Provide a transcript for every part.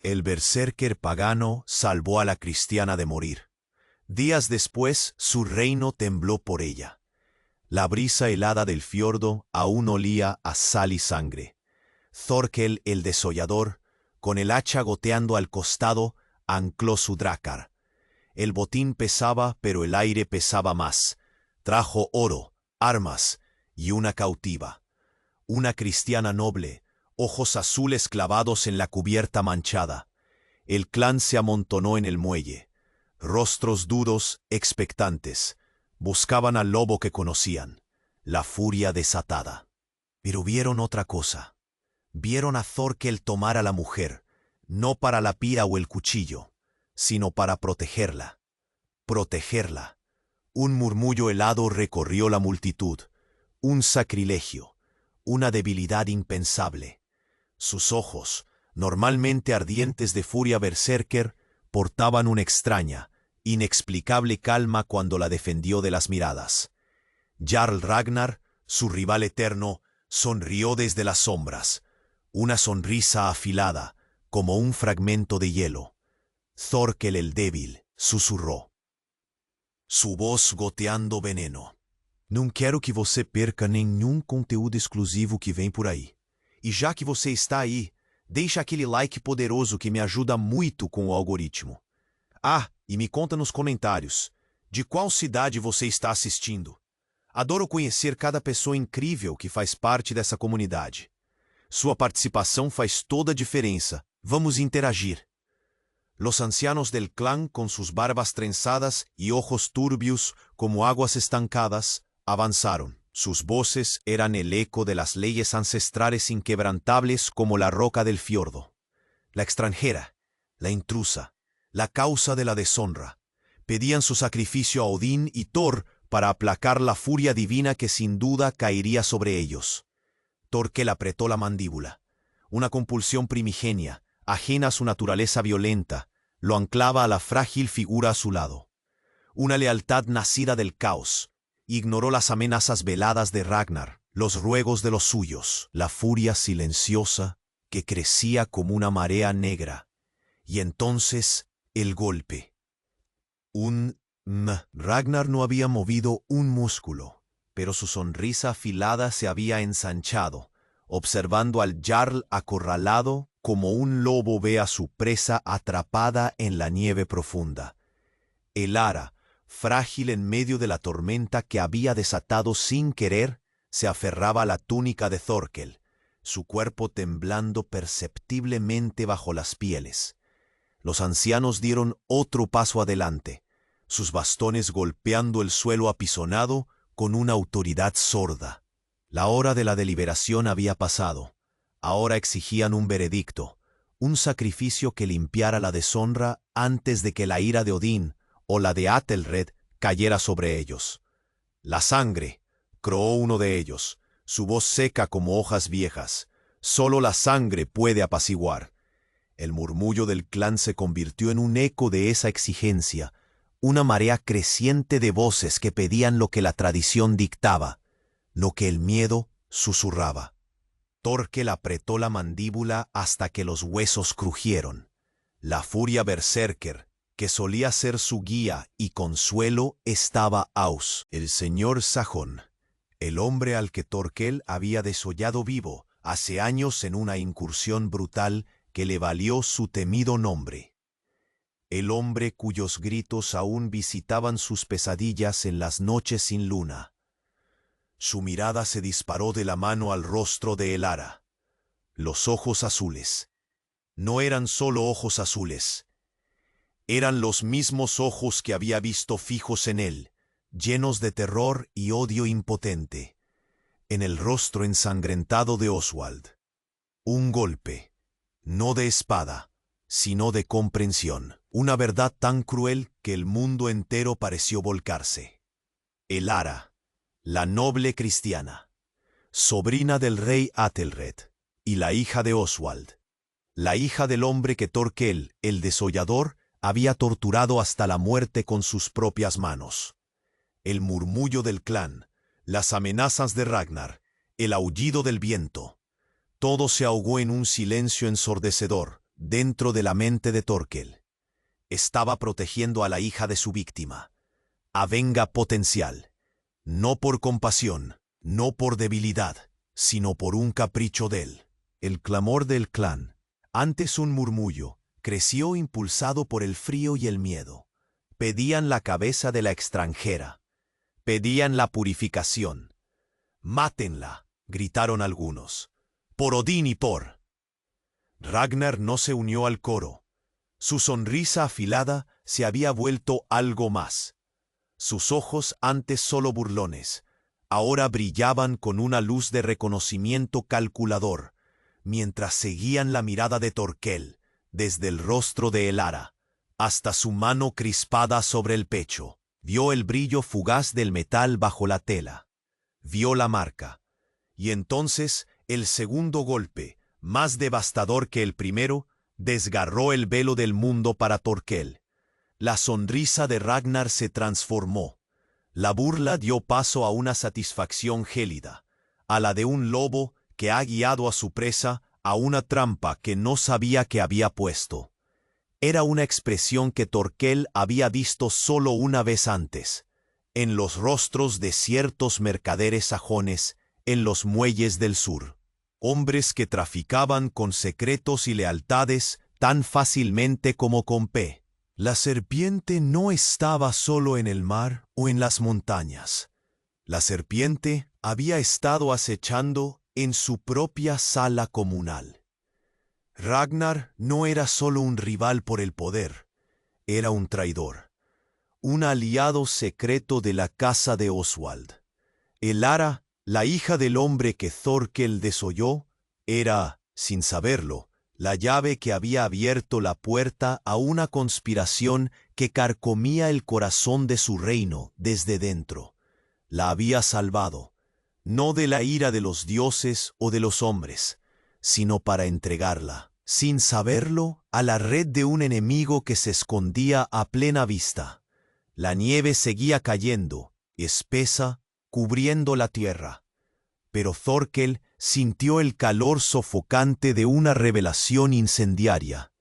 El berserker pagano salvó a la cristiana de morir. Días después, su reino tembló por ella. La brisa helada del fiordo aún olía a sal y sangre. Thorkel el desollador, con el hacha goteando al costado, ancló su drácar. El botín pesaba, pero el aire pesaba más. Trajo oro, armas y una cautiva. Una cristiana noble, ojos azules clavados en la cubierta manchada. El clan se amontonó en el muelle. Rostros duros, expectantes. Buscaban al lobo que conocían. La furia desatada. Pero vieron otra cosa. Vieron a Thorkel tomar a la mujer, no para la pira o el cuchillo, sino para protegerla. Protegerla. Un murmullo helado recorrió la multitud. Un sacrilegio. Una debilidad impensable. Sus ojos, normalmente ardientes de furia berserker, portaban una extraña, inexplicable calma cuando la defendió de las miradas. Jarl Ragnar, su rival eterno, sonrió desde las sombras, una sonrisa afilada, como un fragmento de hielo. Thorkel el débil susurró, su voz goteando veneno. Não quero que você perca nenhum conteúdo exclusivo que vem por aí. E já que você está aí, deixa aquele like poderoso que me ajuda muito com o algoritmo. Ah, e me conta nos comentários, de qual cidade você está assistindo? Adoro conhecer cada pessoa incrível que faz parte dessa comunidade. Sua participação faz toda a diferença. Vamos interagir. Los ancianos del clan, con sus barbas trenzadas y ojos turbios como aguas estancadas, avanzaron. Sus voces eran el eco de las leyes ancestrales inquebrantables como la roca del fiordo. La extranjera, la intrusa, la causa de la deshonra, pedían su sacrificio a Odín y Thor para aplacar la furia divina que sin duda caería sobre ellos. Thorkel apretó la mandíbula. Una compulsión primigenia, ajena a su naturaleza violenta, lo anclaba a la frágil figura a su lado. Una lealtad nacida del caos. Ignoró las amenazas veladas de Ragnar, los ruegos de los suyos, la furia silenciosa que crecía como una marea negra. Y entonces, el golpe. Ragnar no había movido un músculo, pero su sonrisa afilada se había ensanchado, observando al Jarl acorralado como un lobo ve a su presa atrapada en la nieve profunda. El ara, frágil en medio de la tormenta que había desatado sin querer, se aferraba a la túnica de Thorkel, su cuerpo temblando perceptiblemente bajo las pieles. Los ancianos dieron otro paso adelante, sus bastones golpeando el suelo apisonado con una autoridad sorda. La hora de la deliberación había pasado. Ahora exigían un veredicto, un sacrificio que limpiara la deshonra antes de que la ira de Odín o la de Athelred cayera sobre ellos. La sangre, croó uno de ellos, su voz seca como hojas viejas. Solo la sangre puede apaciguar. El murmullo del clan se convirtió en un eco de esa exigencia, una marea creciente de voces que pedían lo que la tradición dictaba, lo que el miedo susurraba. Thorkel apretó la mandíbula hasta que los huesos crujieron. La furia berserker, que solía ser su guía y consuelo, estaba aus, el señor sajón, el hombre al que Thorkel había desollado vivo hace años en una incursión brutal que le valió su temido nombre. El hombre cuyos gritos aún visitaban sus pesadillas en las noches sin luna. Su mirada se disparó de la mano al rostro de Elara. Los ojos azules. No eran solo ojos azules. Eran los mismos ojos que había visto fijos en él, llenos de terror y odio impotente. En el rostro ensangrentado de Oswald. Un golpe, no de espada, sino de comprensión. Una verdad tan cruel que el mundo entero pareció volcarse. Elara, la noble cristiana, sobrina del rey Athelred, y la hija de Oswald, la hija del hombre que Thorkel, el desollador, había torturado hasta la muerte con sus propias manos. El murmullo del clan, las amenazas de Ragnar, el aullido del viento, todo se ahogó en un silencio ensordecedor, dentro de la mente de Thorkel. Estaba protegiendo a la hija de su víctima. A venga potencial. No por compasión, no por debilidad, sino por un capricho de él. El clamor del clan, antes un murmullo, creció impulsado por el frío y el miedo. Pedían la cabeza de la extranjera. Pedían la purificación. «Mátenla», gritaron algunos. «Por Odín y por». Ragnar no se unió al coro. Su sonrisa afilada se había vuelto algo más. Sus ojos, antes solo burlones, ahora brillaban con una luz de reconocimiento calculador, mientras seguían la mirada de Thorkel, desde el rostro de Elara, hasta su mano crispada sobre el pecho. Vio el brillo fugaz del metal bajo la tela. Vio la marca. Y entonces el segundo golpe, más devastador que el primero, desgarró el velo del mundo para Thorkel. La sonrisa de Ragnar se transformó. La burla dio paso a una satisfacción gélida, a la de un lobo que ha guiado a su presa a una trampa que no sabía que había puesto. Era una expresión que Thorkel había visto solo una vez antes, en los rostros de ciertos mercaderes sajones en los muelles del sur. Hombres que traficaban con secretos y lealtades tan fácilmente como con P. La serpiente no estaba solo en el mar o en las montañas. La serpiente había estado acechando en su propia sala comunal. Ragnar no era solo un rival por el poder, era un traidor, un aliado secreto de la casa de Oswald. Elara, la hija del hombre que Thorkel desolló, era, sin saberlo, la llave que había abierto la puerta a una conspiración que carcomía el corazón de su reino desde dentro. La había salvado, no de la ira de los dioses o de los hombres, sino para entregarla, sin saberlo, a la red de un enemigo que se escondía a plena vista. La nieve seguía cayendo, espesa, cubriendo la tierra. Pero Thorkel sintió el calor sofocante de una revelación incendiaria.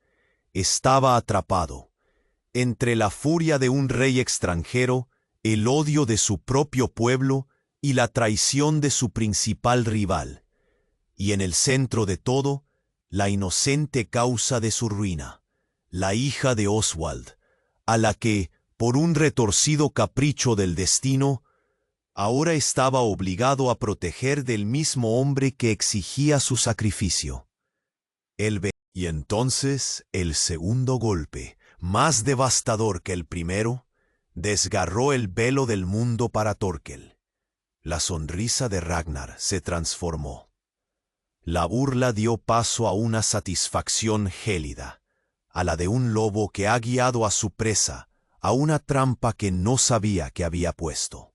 Estaba atrapado. Entre la furia de un rey extranjero, el odio de su propio pueblo y la traición de su principal rival. Y en el centro de todo, la inocente causa de su ruina, la hija de Oswald, a la que, por un retorcido capricho del destino, ahora estaba obligado a proteger del mismo hombre que exigía su sacrificio. Y entonces el segundo golpe, más devastador que el primero, desgarró el velo del mundo para Thorkel. La sonrisa de Ragnar se transformó. La burla dio paso a una satisfacción gélida, a la de un lobo que ha guiado a su presa a una trampa que no sabía que había puesto.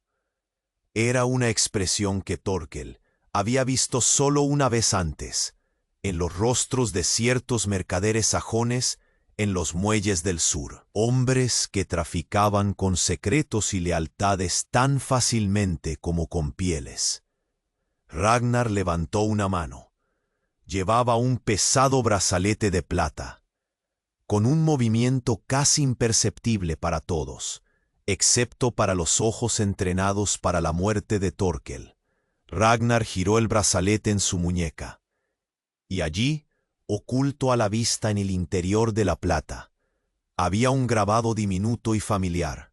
Era una expresión que Thorkel había visto solo una vez antes, en los rostros de ciertos mercaderes sajones en los muelles del sur, hombres que traficaban con secretos y lealtades tan fácilmente como con pieles. Ragnar levantó una mano. Llevaba un pesado brazalete de plata. Con un movimiento casi imperceptible para todos, excepto para los ojos entrenados para la muerte de Thorkel, Ragnar giró el brazalete en su muñeca. Y allí, oculto a la vista en el interior de la plata, había un grabado diminuto y familiar.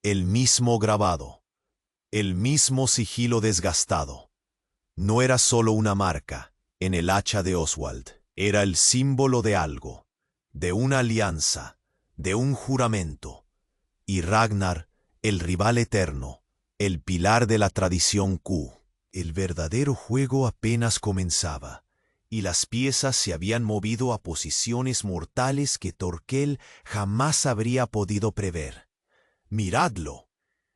El mismo grabado, el mismo sigilo desgastado. No era solo una marca en el hacha de Oswald, era el símbolo de algo, de una alianza, de un juramento. Y Ragnar, el rival eterno, el pilar de la tradición Q. El verdadero juego apenas comenzaba, y las piezas se habían movido a posiciones mortales que Thorkel jamás habría podido prever. «¡Miradlo!».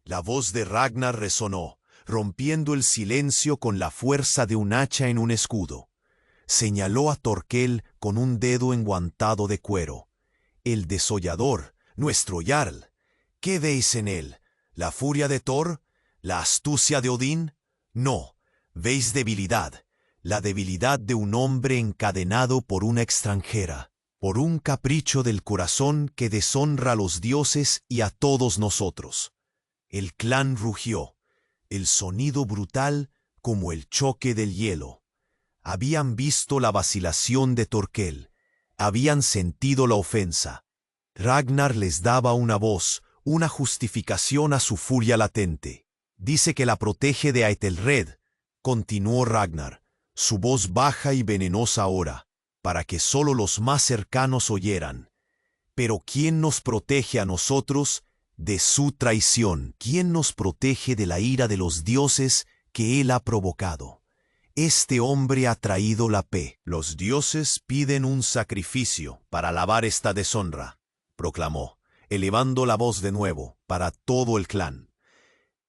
La voz de Ragnar resonó, rompiendo el silencio con la fuerza de un hacha en un escudo. Señaló a Thorkel con un dedo enguantado de cuero. «El desollador, nuestro Jarl. ¿Qué veis en él? ¿La furia de Thor? ¿La astucia de Odín? No, veis debilidad, la debilidad de un hombre encadenado por una extranjera». por un capricho del corazón que deshonra a los dioses y a todos nosotros. El clan rugió, el sonido brutal como el choque del hielo. Habían visto la vacilación de Thorkel, habían sentido la ofensa. Ragnar les daba una voz, una justificación a su furia latente. Dice que la protege de Aethelred, continuó Ragnar, su voz baja y venenosa ahora, para que solo los más cercanos oyeran. Pero ¿quién nos protege a nosotros de su traición? ¿Quién nos protege de la ira de los dioses que él ha provocado? Este hombre ha traído la P. Los dioses piden un sacrificio para lavar esta deshonra, proclamó, elevando la voz de nuevo para todo el clan.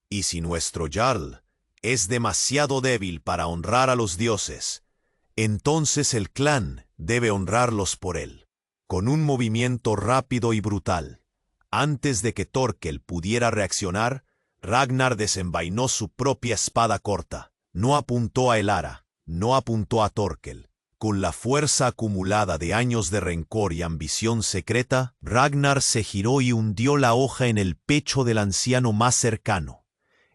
Y si nuestro Jarl es demasiado débil para honrar a los dioses, entonces el clan debe honrarlos por él. Con un movimiento rápido y brutal, antes de que Thorkel pudiera reaccionar, Ragnar desenvainó su propia espada corta. No apuntó a Elara, no apuntó a Thorkel. Con la fuerza acumulada de años de rencor y ambición secreta, Ragnar se giró y hundió la hoja en el pecho del anciano más cercano,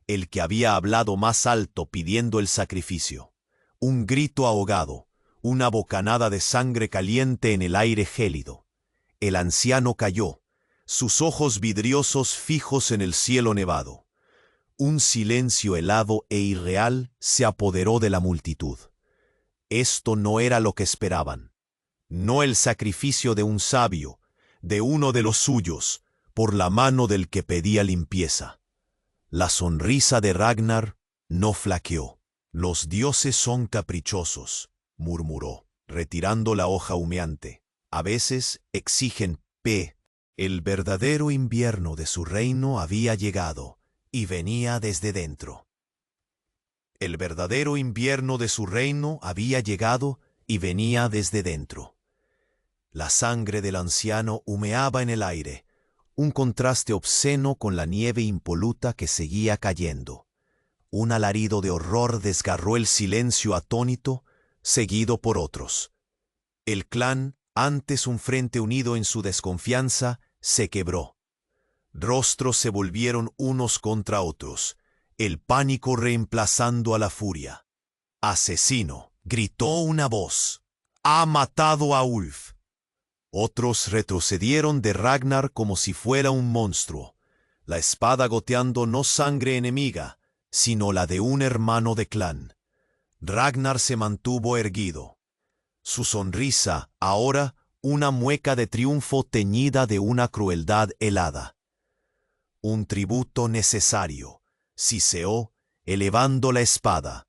el que había hablado más alto pidiendo el sacrificio. Un grito ahogado, una bocanada de sangre caliente en el aire gélido. El anciano cayó, sus ojos vidriosos fijos en el cielo nevado. Un silencio helado e irreal se apoderó de la multitud. Esto no era lo que esperaban. No el sacrificio de un sabio, de uno de los suyos, por la mano del que pedía limpieza. La sonrisa de Ragnar no flaqueó. Los dioses son caprichosos, murmuró, retirando la hoja humeante. A veces exigen P. El verdadero invierno de su reino había llegado, y venía desde dentro. El verdadero invierno de su reino había llegado y venía desde dentro. La sangre del anciano humeaba en el aire, un contraste obsceno con la nieve impoluta que seguía cayendo. Un alarido de horror desgarró el silencio atónito, seguido por otros. El clan, antes un frente unido en su desconfianza, se quebró. Rostros se volvieron unos contra otros, el pánico reemplazando a la furia. «¡Asesino!», gritó una voz. «¡Ha matado a Ulf!». Otros retrocedieron de Ragnar como si fuera un monstruo, la espada goteando no sangre enemiga, sino la de un hermano de clan. Ragnar se mantuvo erguido. Su sonrisa, ahora, una mueca de triunfo teñida de una crueldad helada. Un tributo necesario, siseó, elevando la espada.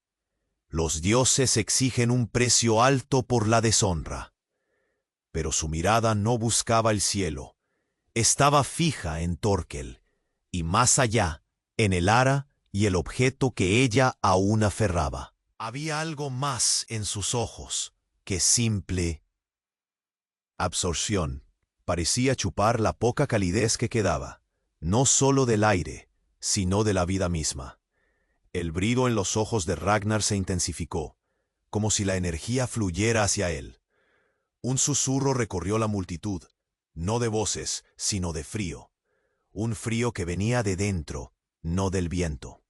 Los dioses exigen un precio alto por la deshonra. Pero su mirada no buscaba el cielo. Estaba fija en Thorkel, y más allá, en Elara y el objeto que ella aún aferraba. Había algo más en sus ojos que simple absorción. Parecía chupar la poca calidez que quedaba, no solo del aire, sino de la vida misma. El brillo en los ojos de Ragnar se intensificó, como si la energía fluyera hacia él. Un susurro recorrió la multitud, no de voces, sino de frío. Un frío que venía de dentro, no del viento.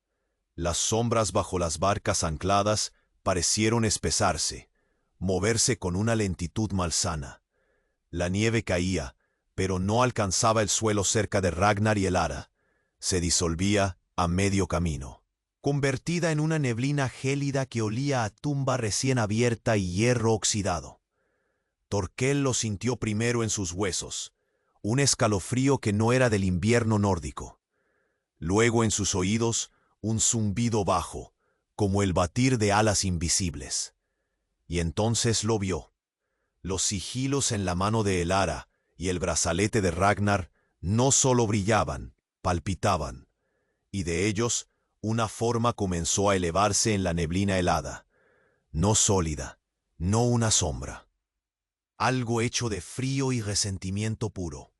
Las sombras bajo las barcas ancladas parecieron espesarse, moverse con una lentitud malsana. La nieve caía, pero no alcanzaba el suelo cerca de Ragnar y Elara. Se disolvía a medio camino, convertida en una neblina gélida que olía a tumba recién abierta y hierro oxidado. Thorkel lo sintió primero en sus huesos, un escalofrío que no era del invierno nórdico. Luego en sus oídos, un zumbido bajo, como el batir de alas invisibles. Y entonces lo vio. Los sigilos en la mano de Elara y el brazalete de Ragnar no solo brillaban, palpitaban, y de ellos una forma comenzó a elevarse en la neblina helada, no sólida, no una sombra. Algo hecho de frío y resentimiento puro.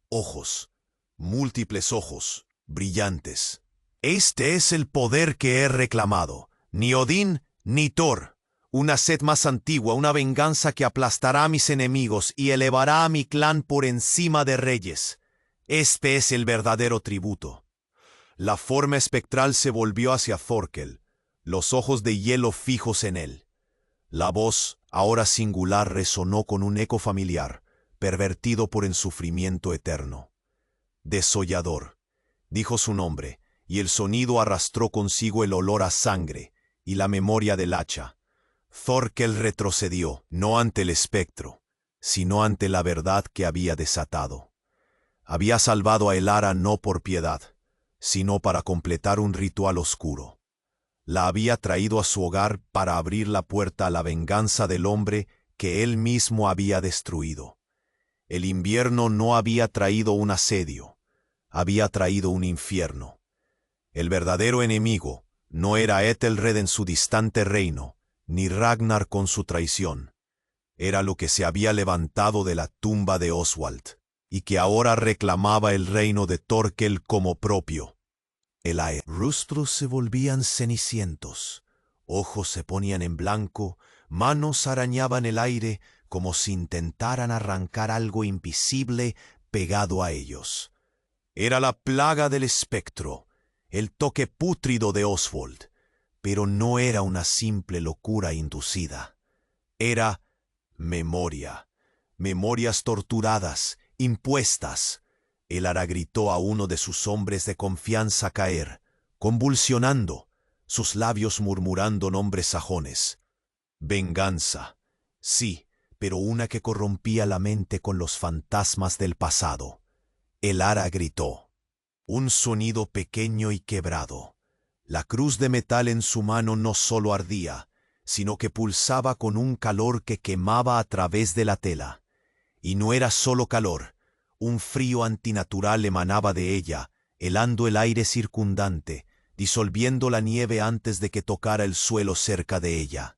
Ojos, múltiples ojos, brillantes. «Este es el poder que he reclamado. Ni Odín ni Thor. una sed más antigua, una venganza que aplastará a mis enemigos y elevará a mi clan por encima de reyes. Este es el verdadero tributo. La forma espectral se volvió hacia Thorkel, los ojos de hielo fijos en él. La voz, ahora singular, resonó con un eco familiar, pervertido por el sufrimiento eterno. Desollador, dijo su nombre, y el sonido arrastró consigo el olor a sangre y la memoria del hacha. Thorkel retrocedió, no ante el espectro, sino ante la verdad que había desatado. Había salvado a Elara no por piedad, sino para completar un ritual oscuro. La había traído a su hogar para abrir la puerta a la venganza del hombre que él mismo había destruido. El invierno no había traído un asedio, había traído un infierno. El verdadero enemigo no era Ethelred en su distante reino, ni Ragnar con su traición. Era lo que se había levantado de la tumba de Oswald, y que ahora reclamaba el reino de Thorkel como propio. El rostros se volvían cenicientos, ojos se ponían en blanco, manos arañaban el aire como si intentaran arrancar algo invisible pegado a ellos. Era la plaga del espectro, el toque pútrido de Oswald, pero no era una simple locura inducida. Era memoria, memorias torturadas, impuestas. Elara gritó a uno de sus hombres de confianza caer, convulsionando, sus labios murmurando nombres sajones. Venganza, sí, pero una que corrompía la mente con los fantasmas del pasado. Elara gritó. Un sonido pequeño y quebrado. La cruz de metal en su mano no solo ardía, sino que pulsaba con un calor que quemaba a través de la tela. Y no era solo calor. Un frío antinatural emanaba de ella, helando el aire circundante, disolviendo la nieve antes de que tocara el suelo cerca de ella.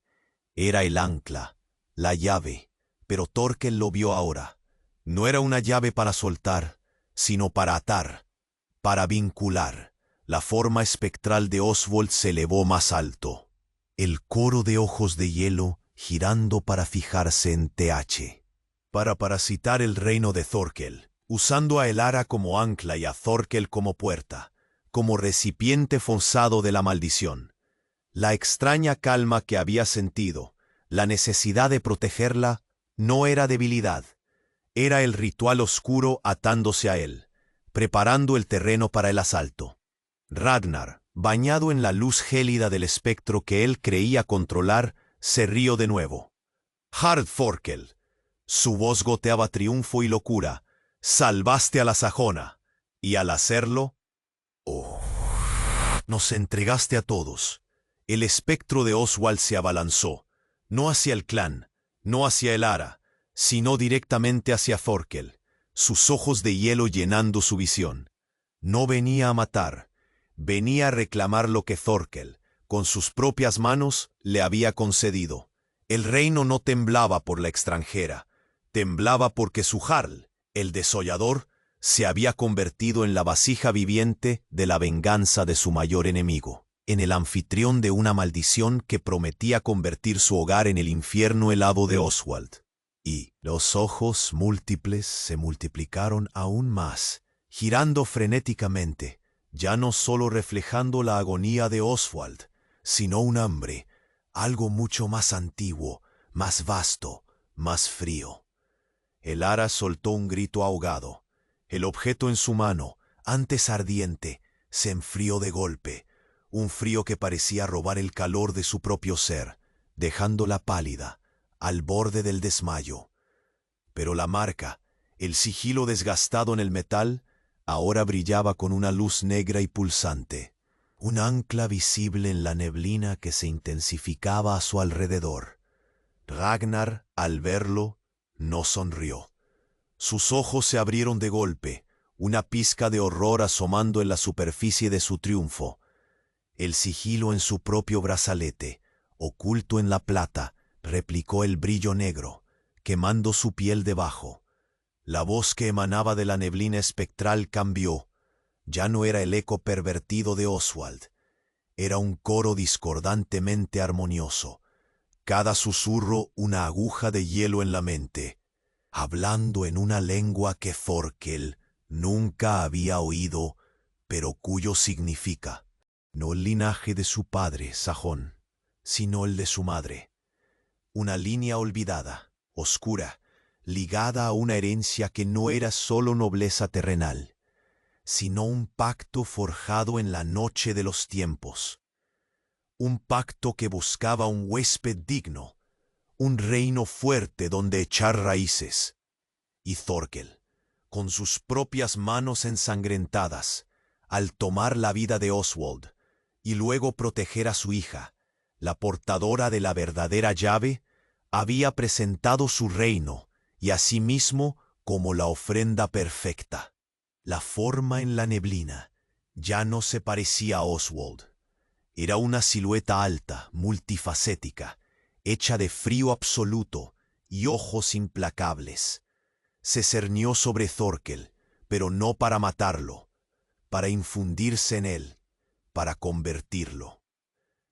Era el ancla, la llave, pero Thorkel lo vio ahora. No era una llave para soltar, sino para atar, para vincular. La forma espectral de Oswald se elevó más alto. El coro de ojos de hielo girando para fijarse en TH. Para parasitar el reino de Thorkel, usando a Elara como ancla y a Thorkel como puerta, como recipiente forzado de la maldición. La extraña calma que había sentido, la necesidad de protegerla, no era debilidad. Era el ritual oscuro atándose a él, preparando el terreno para el asalto. Ragnar, bañado en la luz gélida del espectro que él creía controlar, se rió de nuevo. Hard Thorkel. Su voz goteaba triunfo y locura. Salvaste a la sajona. Y al hacerlo, nos entregaste a todos. El espectro de Oswald se abalanzó, no hacia el clan, no hacia Elara, sino directamente hacia Thorkel, sus ojos de hielo llenando su visión. No venía a matar, venía a reclamar lo que Thorkel, con sus propias manos, le había concedido. El reino no temblaba por la extranjera, temblaba porque su Jarl, el desollador, se había convertido en la vasija viviente de la venganza de su mayor enemigo, en el anfitrión de una maldición que prometía convertir su hogar en el infierno helado de Oswald. Y los ojos múltiples se multiplicaron aún más, girando frenéticamente, ya no solo reflejando la agonía de Oswald, sino un hambre, algo mucho más antiguo, más vasto, más frío. Elara soltó un grito ahogado. El objeto en su mano, antes ardiente, se enfrió de golpe, un frío que parecía robar el calor de su propio ser, dejándola pálida, al borde del desmayo. Pero la marca, el sigilo desgastado en el metal, ahora brillaba con una luz negra y pulsante, un ancla visible en la neblina que se intensificaba a su alrededor. Ragnar, al verlo, no sonrió. Sus ojos se abrieron de golpe, una pizca de horror asomando en la superficie de su triunfo. El sigilo en su propio brazalete, oculto en la plata, replicó el brillo negro, quemando su piel debajo. La voz que emanaba de la neblina espectral cambió. Ya no era el eco pervertido de Oswald. Era un coro discordantemente armonioso. cada susurro una aguja de hielo en la mente, hablando en una lengua que Thorkel nunca había oído, pero cuyo significa no el linaje de su padre, Sajón, sino el de su madre. Una línea olvidada, oscura, ligada a una herencia que no era solo nobleza terrenal, sino un pacto forjado en la noche de los tiempos. Un pacto que buscaba un huésped digno, un reino fuerte donde echar raíces. Y Thorkel, con sus propias manos ensangrentadas, al tomar la vida de Oswald, y luego proteger a su hija, la portadora de la verdadera llave, había presentado su reino y a sí mismo como la ofrenda perfecta. La forma en la neblina ya no se parecía a Oswald. Era una silueta alta, multifacética, hecha de frío absoluto y ojos implacables. Se cernió sobre Thorkel, pero no para matarlo, para infundirse en él, para convertirlo.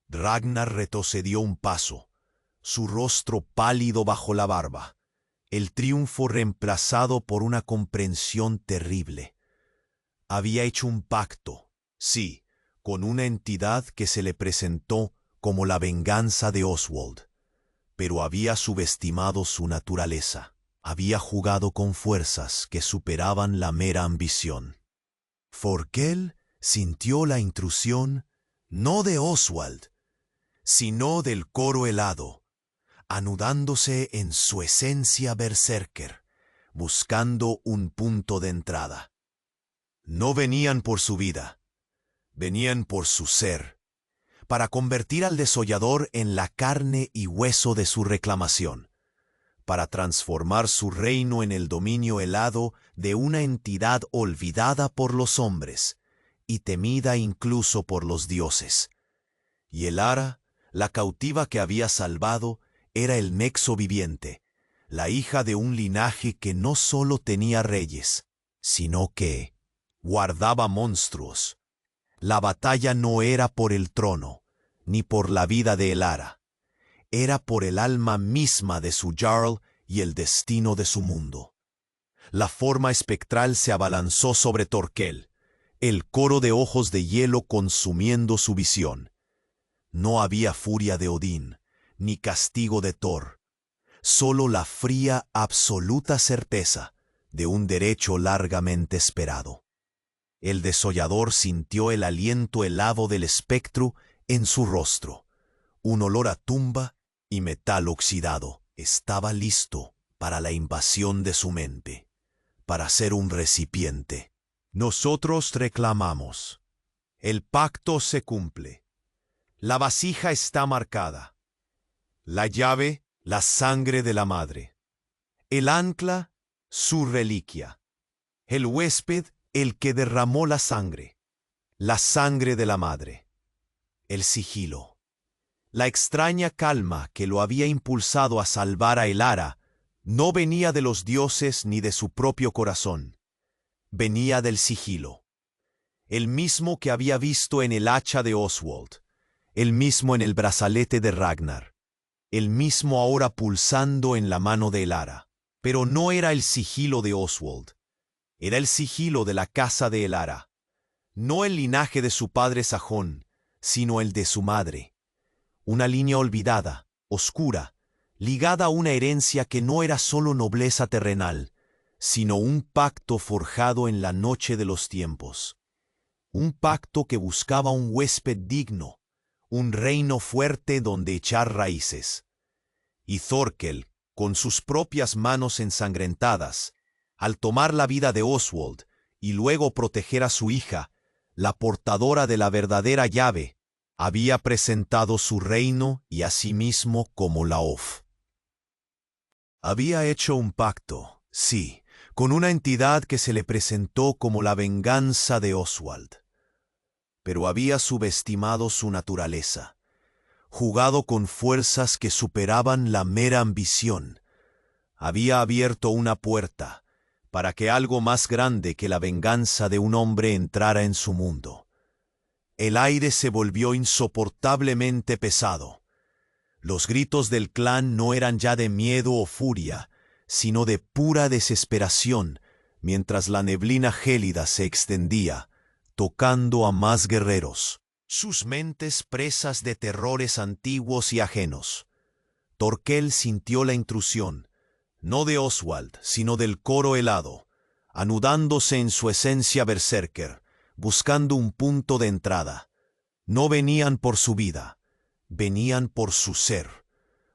Ragnar retrocedió un paso, su rostro pálido bajo la barba, el triunfo reemplazado por una comprensión terrible. Había hecho un pacto, sí, con una entidad que se le presentó como la venganza de Oswald, pero había subestimado su naturaleza. Había jugado con fuerzas que superaban la mera ambición. Thorkel sintió la intrusión no de Oswald, sino del coro helado, anudándose en su esencia berserker, buscando un punto de entrada. No venían por su vida, venían por su ser, para convertir al desollador en la carne y hueso de su reclamación, para transformar su reino en el dominio helado de una entidad olvidada por los hombres y temida incluso por los dioses. Y Elara, la cautiva que había salvado, era el nexo viviente, la hija de un linaje que no solo tenía reyes, sino que guardaba monstruos. La batalla no era por el trono, ni por la vida de Elara. Era por el alma misma de su Jarl y el destino de su mundo. La forma espectral se abalanzó sobre Thorkel, el coro de ojos de hielo consumiendo su visión. No había furia de Odín, ni castigo de Thor, solo la fría, absoluta certeza de un derecho largamente esperado. El desollador sintió el aliento helado del espectro en su rostro. Un olor a tumba y metal oxidado estaba listo para la invasión de su mente, para ser un recipiente. Nosotros reclamamos. El pacto se cumple. La vasija está marcada. La llave, la sangre de la madre. El ancla, su reliquia. El huésped, el que derramó la sangre de la madre. El sigilo. La extraña calma que lo había impulsado a salvar a Elara no venía de los dioses ni de su propio corazón. Venía del sigilo. El mismo que había visto en el hacha de Oswald, el mismo en el brazalete de Ragnar, el mismo ahora pulsando en la mano de Elara. Pero no era el sigilo de Oswald. Era el sigilo de la casa de Elara. No el linaje de su padre Sajón, sino el de su madre. Una línea olvidada, oscura, ligada a una herencia que no era solo nobleza terrenal, sino un pacto forjado en la noche de los tiempos. Un pacto que buscaba un huésped digno, un reino fuerte donde echar raíces. Y Thorkel, con sus propias manos ensangrentadas, al tomar la vida de Oswald y luego proteger a su hija, la portadora de la verdadera llave, había presentado su reino y a sí mismo como la Of. Había hecho un pacto, sí, con una entidad que se le presentó como la venganza de Oswald. Pero había subestimado su naturaleza, jugado con fuerzas que superaban la mera ambición. Había abierto una puerta para que algo más grande que la venganza de un hombre entrara en su mundo. El aire se volvió insoportablemente pesado. Los gritos del clan no eran ya de miedo o furia, sino de pura desesperación, mientras la neblina gélida se extendía, tocando a más guerreros, sus mentes presas de terrores antiguos y ajenos. Thorkel sintió la intrusión, no de Oswald, sino del coro helado, anudándose en su esencia berserker, buscando un punto de entrada. No venían por su vida, venían por su ser,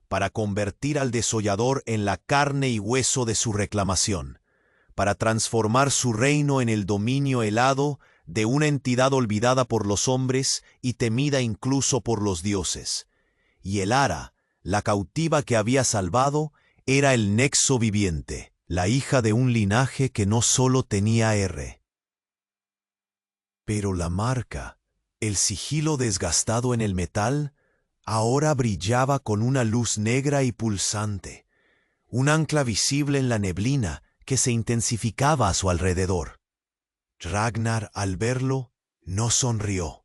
para convertir al desollador en la carne y hueso de su reclamación, para transformar su reino en el dominio helado de una entidad olvidada por los hombres y temida incluso por los dioses. Y Elara, la cautiva que había salvado, era el nexo viviente, la hija de un linaje que no solo tenía R. Pero la marca, el sigilo desgastado en el metal, ahora brillaba con una luz negra y pulsante, un ancla visible en la neblina que se intensificaba a su alrededor. Ragnar, al verlo, no sonrió.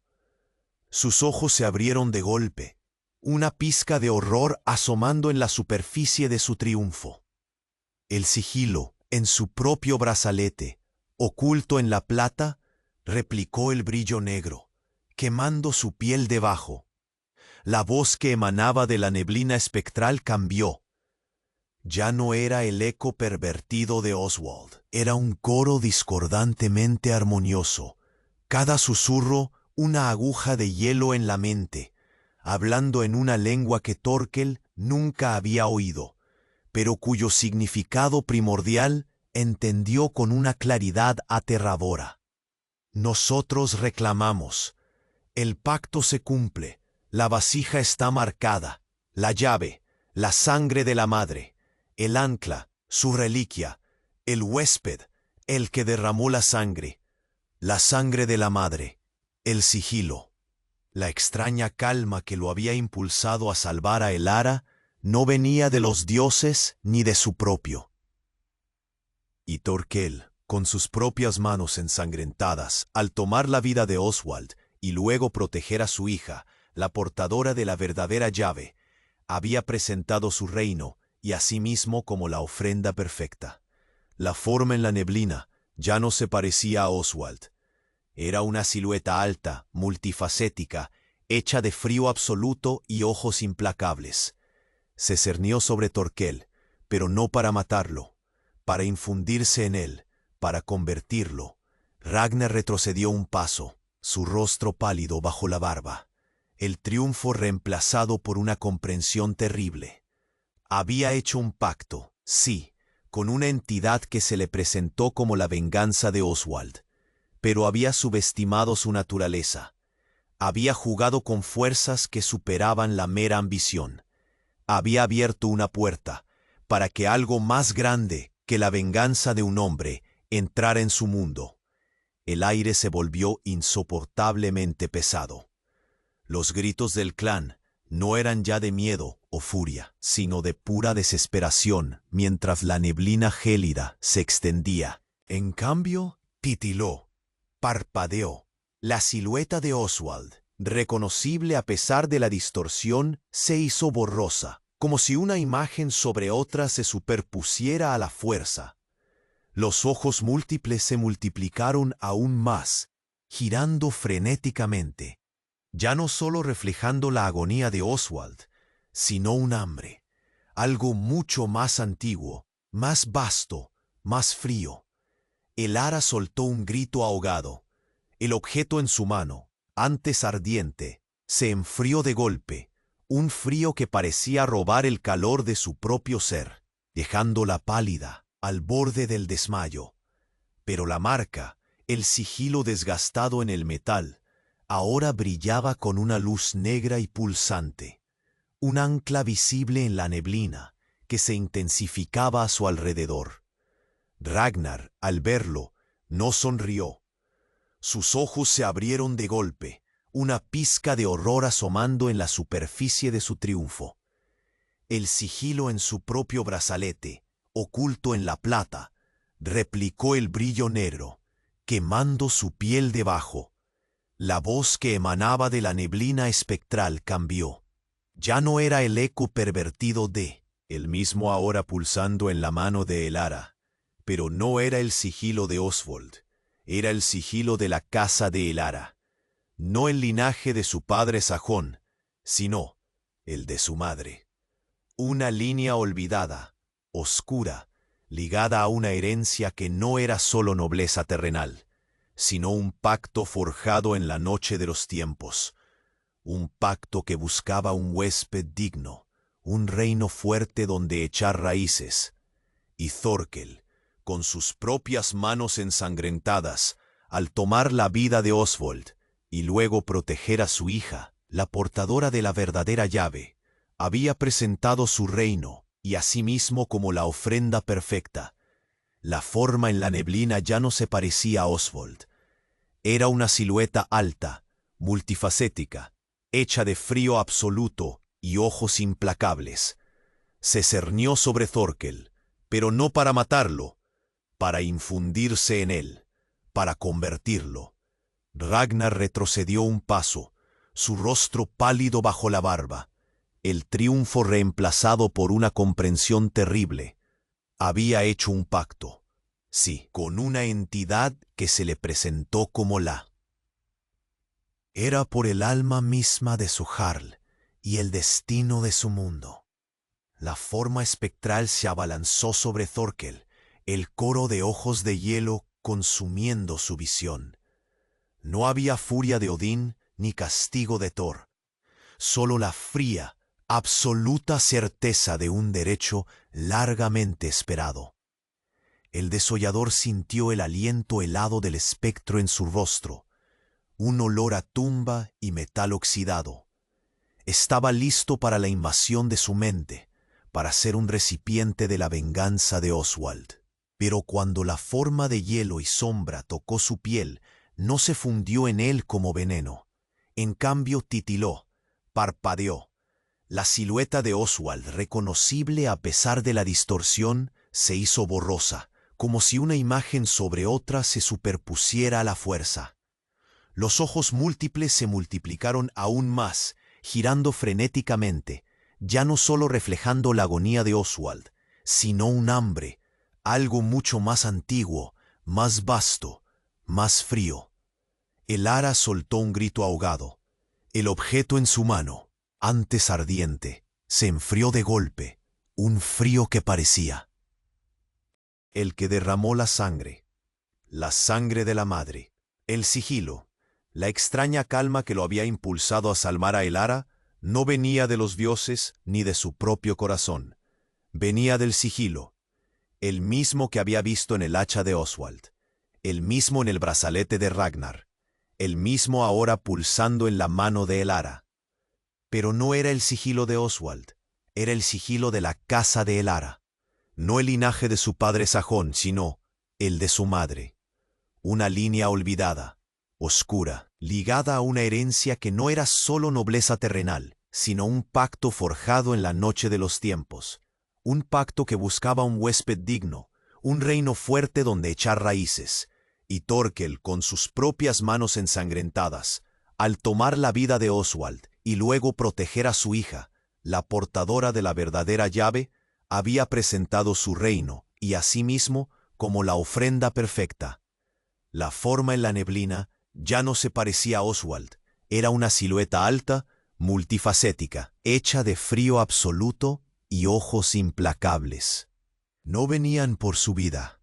Sus ojos se abrieron de golpe, una pizca de horror asomando en la superficie de su triunfo. El sigilo, en su propio brazalete, oculto en la plata, replicó el brillo negro, quemando su piel debajo. La voz que emanaba de la neblina espectral cambió. Ya no era el eco pervertido de Oswald, era un coro discordantemente armonioso, cada susurro una aguja de hielo en la mente, hablando en una lengua que Thorkel nunca había oído, pero cuyo significado primordial entendió con una claridad aterradora. Nosotros reclamamos, el pacto se cumple, la vasija está marcada, la llave, la sangre de la madre, el ancla, su reliquia, el huésped, el que derramó la sangre de la madre, el sigilo. La extraña calma que lo había impulsado a salvar a Elara no venía de los dioses ni de su propio. Y Thorkel, con sus propias manos ensangrentadas, al tomar la vida de Oswald y luego proteger a su hija, la portadora de la verdadera llave, había presentado su reino y a sí mismo como la ofrenda perfecta. La forma en la neblina ya no se parecía a Oswald. Era una silueta alta, multifacética, hecha de frío absoluto y ojos implacables. Se cernió sobre Thorkel, pero no para matarlo, para infundirse en él, para convertirlo. Ragnar retrocedió un paso, su rostro pálido bajo la barba. El triunfo reemplazado por una comprensión terrible. Había hecho un pacto, sí, con una entidad que se le presentó como la venganza de Oswald, pero había subestimado su naturaleza. Había jugado con fuerzas que superaban la mera ambición. Había abierto una puerta para que algo más grande que la venganza de un hombre entrara en su mundo. El aire se volvió insoportablemente pesado. Los gritos del clan no eran ya de miedo o furia, sino de pura desesperación, mientras la neblina gélida se extendía. En cambio, titiló, parpadeó. La silueta de Oswald, reconocible a pesar de la distorsión, se hizo borrosa, como si una imagen sobre otra se superpusiera a la fuerza. Los ojos múltiples se multiplicaron aún más, girando frenéticamente, ya no solo reflejando la agonía de Oswald, sino un hambre, algo mucho más antiguo, más vasto, más frío. Elara soltó un grito ahogado. El objeto en su mano, antes ardiente, se enfrió de golpe, un frío que parecía robar el calor de su propio ser, dejándola pálida, al borde del desmayo. Pero la marca, el sigilo desgastado en el metal, ahora brillaba con una luz negra y pulsante, un ancla visible en la neblina que se intensificaba a su alrededor. Ragnar, al verlo, no sonrió. Sus ojos se abrieron de golpe, una pizca de horror asomando en la superficie de su triunfo. El sigilo en su propio brazalete, oculto en la plata, replicó el brillo negro, quemando su piel debajo. La voz que emanaba de la neblina espectral cambió. Ya no era el eco pervertido de, el mismo ahora pulsando en la mano de Elara, pero no era el sigilo de Oswald, era el sigilo de la casa de Elara, no el linaje de su padre sajón, sino el de su madre. Una línea olvidada, oscura, ligada a una herencia que no era solo nobleza terrenal, sino un pacto forjado en la noche de los tiempos, un pacto que buscaba un huésped digno, un reino fuerte donde echar raíces. Y Thorkel, con sus propias manos ensangrentadas, al tomar la vida de Oswald y luego proteger a su hija, la portadora de la verdadera llave, había presentado su reino y asimismo como la ofrenda perfecta. La forma en la neblina ya no se parecía a Oswald. Era una silueta alta, multifacética, hecha de frío absoluto y ojos implacables. Se cernió sobre Thorkel, pero no para matarlo, para infundirse en él, para convertirlo. Ragnar retrocedió un paso, su rostro pálido bajo la barba, el triunfo reemplazado por una comprensión terrible. Había hecho un pacto, sí, con una entidad que se le presentó como la. Era por el alma misma de su Jarl y el destino de su mundo. La forma espectral se abalanzó sobre Thorkel, el coro de ojos de hielo consumiendo su visión. No había furia de Odín ni castigo de Thor, solo la fría, absoluta certeza de un derecho largamente esperado. El desollador sintió el aliento helado del espectro en su rostro, un olor a tumba y metal oxidado. Estaba listo para la invasión de su mente, para ser un recipiente de la venganza de Oswald. Pero cuando la forma de hielo y sombra tocó su piel, no se fundió en él como veneno. En cambio titiló, parpadeó. La silueta de Oswald, reconocible a pesar de la distorsión, se hizo borrosa, como si una imagen sobre otra se superpusiera a la fuerza. Los ojos múltiples se multiplicaron aún más, girando frenéticamente, ya no solo reflejando la agonía de Oswald, sino un hambre, algo mucho más antiguo, más vasto, más frío. Elara soltó un grito ahogado. El objeto en su mano, antes ardiente, se enfrió de golpe, un frío que parecía el que derramó la sangre de la madre, el sigilo. La extraña calma que lo había impulsado a salvar a Elara no venía de los dioses ni de su propio corazón. Venía del sigilo, el mismo que había visto en el hacha de Oswald, el mismo en el brazalete de Ragnar, el mismo ahora pulsando en la mano de Elara. Pero no era el sigilo de Oswald, era el sigilo de la casa de Elara. No el linaje de su padre sajón, sino el de su madre. Una línea olvidada, oscura, ligada a una herencia que no era solo nobleza terrenal, sino un pacto forjado en la noche de los tiempos. Un pacto que buscaba un huésped digno, un reino fuerte donde echar raíces. Y Thorkel, con sus propias manos ensangrentadas, al tomar la vida de Oswald y luego proteger a su hija, la portadora de la verdadera llave, había presentado su reino y asimismo como la ofrenda perfecta. La forma en la neblina ya no se parecía a Oswald, era una silueta alta, multifacética, hecha de frío absoluto y ojos implacables. No venían por su vida,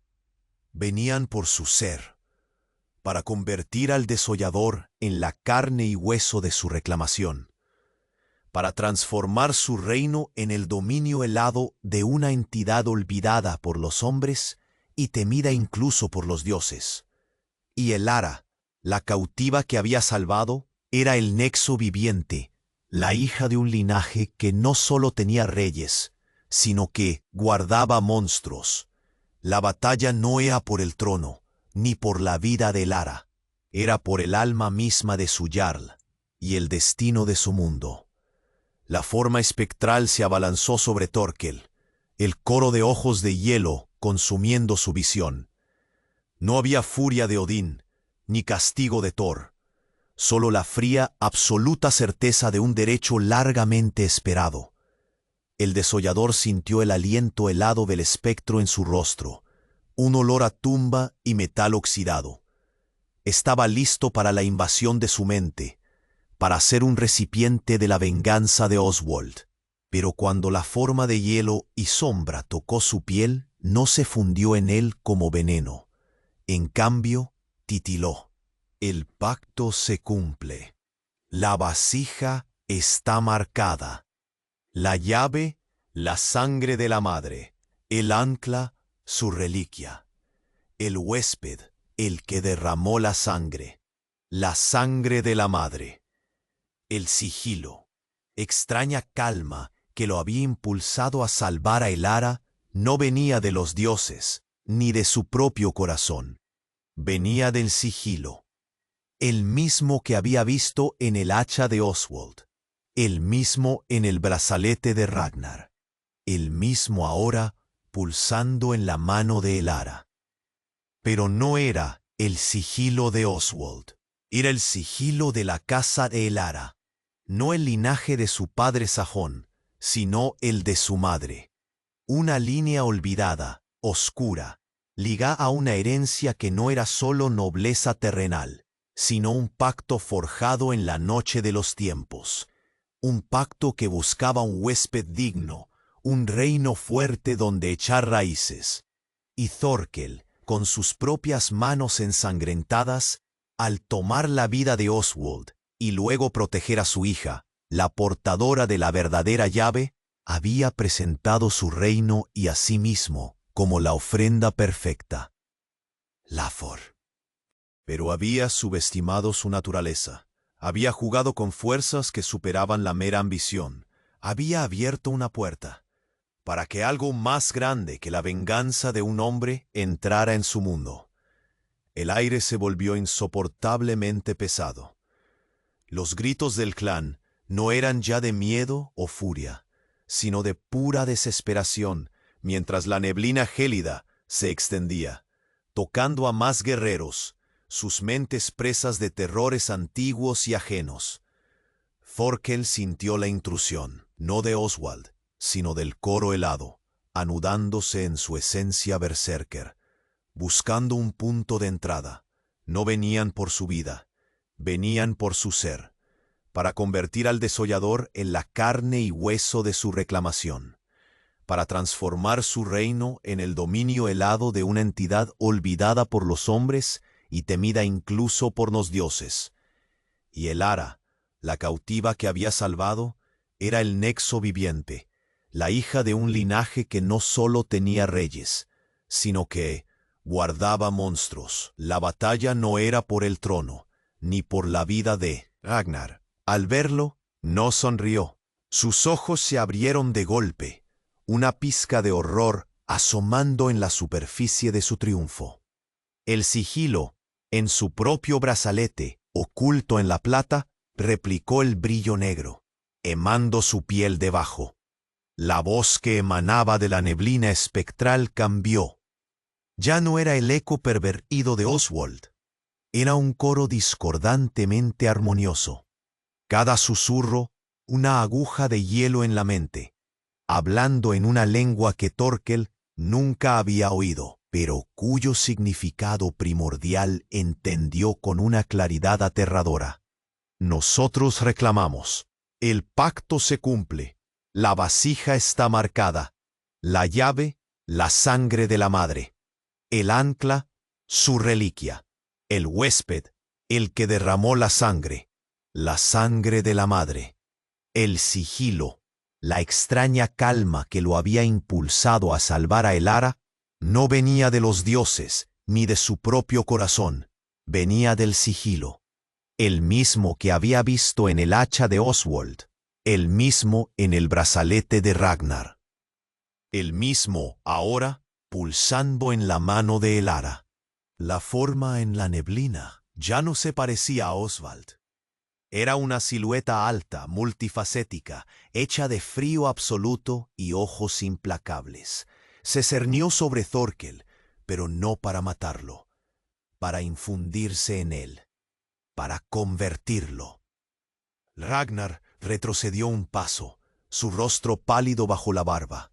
venían por su ser, para convertir al desollador en la carne y hueso de su reclamación, para transformar su reino en el dominio helado de una entidad olvidada por los hombres y temida incluso por los dioses. Y Elara, la cautiva que había salvado, era el nexo viviente, la hija de un linaje que no solo tenía reyes, sino que guardaba monstruos. La batalla no era por el trono, ni por la vida de Elara, era por el alma misma de su Jarl y el destino de su mundo. La forma espectral se abalanzó sobre Thorkel, el coro de ojos de hielo consumiendo su visión. No había furia de Odín, ni castigo de Thor. solo la fría, absoluta certeza de un derecho largamente esperado. El desollador sintió el aliento helado del espectro en su rostro, un olor a tumba y metal oxidado. Estaba listo para la invasión de su mente, para ser un recipiente de la venganza de Oswald. Pero cuando la forma de hielo y sombra tocó su piel, no se fundió en él como veneno. En cambio, titiló. El pacto se cumple. La vasija está marcada. La llave, la sangre de la madre. El ancla, su reliquia. El huésped, el que derramó la sangre. La sangre de la madre. El sigilo. Extraña calma que lo había impulsado a salvar a Elara no venía de los dioses, ni de su propio corazón. Venía del sigilo. El mismo que había visto en el hacha de Oswald. El mismo en el brazalete de Ragnar. El mismo ahora pulsando en la mano de Elara. Pero no era el sigilo de Oswald. Era el sigilo de la casa de Elara. No el linaje de su padre sajón, sino el de su madre. Una línea olvidada, oscura, ligada a una herencia que no era solo nobleza terrenal, sino un pacto forjado en la noche de los tiempos. Un pacto que buscaba un huésped digno, un reino fuerte donde echar raíces. Y Thorkel, con sus propias manos ensangrentadas, al tomar la vida de Oswald y luego proteger a su hija, la portadora de la verdadera llave, había presentado su reino y a sí mismo como la ofrenda perfecta. Lafor. Pero había subestimado su naturaleza. Había jugado con fuerzas que superaban la mera ambición. Había abierto una puerta para que algo más grande que la venganza de un hombre entrara en su mundo. El aire se volvió insoportablemente pesado. Los gritos del clan no eran ya de miedo o furia, sino de pura desesperación, mientras la neblina gélida se extendía, tocando a más guerreros, sus mentes presas de terrores antiguos y ajenos. Thorkel sintió la intrusión, no de Oswald, sino del coro helado, anudándose en su esencia berserker, buscando un punto de entrada. No venían por su vida, venían por su ser, para convertir al desollador en la carne y hueso de su reclamación, para transformar su reino en el dominio helado de una entidad olvidada por los hombres y temida incluso por los dioses. Y Elara, la cautiva que había salvado, era el nexo viviente, la hija de un linaje que no solo tenía reyes, sino que guardaba monstruos. La batalla no era por el trono, ni por la vida de Ragnar. Al verlo, no sonrió. Sus ojos se abrieron de golpe, una pizca de horror asomando en la superficie de su triunfo. El sigilo, en su propio brazalete, oculto en la plata, replicó el brillo negro, emando su piel debajo. La voz que emanaba de la neblina espectral cambió. Ya no era el eco pervertido de Oswald. Era un coro discordantemente armonioso. Cada susurro, una aguja de hielo en la mente, hablando en una lengua que Thorkel nunca había oído, pero cuyo significado primordial entendió con una claridad aterradora. Nosotros reclamamos. El pacto se cumple. La vasija está marcada. La llave, la sangre de la madre. El ancla, su reliquia. El huésped, el que derramó la sangre de la madre. El sigilo, la extraña calma que lo había impulsado a salvar a Elara, no venía de los dioses ni de su propio corazón, venía del sigilo. El mismo que había visto en el hacha de Oswald, el mismo en el brazalete de Ragnar. El mismo, ahora, pulsando en la mano de Elara. La forma en la neblina ya no se parecía a Oswald. Era una silueta alta, multifacética, hecha de frío absoluto y ojos implacables. Se cernió sobre Thorkel, pero no para matarlo, para infundirse en él. para convertirlo. Ragnar retrocedió un paso, su rostro pálido bajo la barba,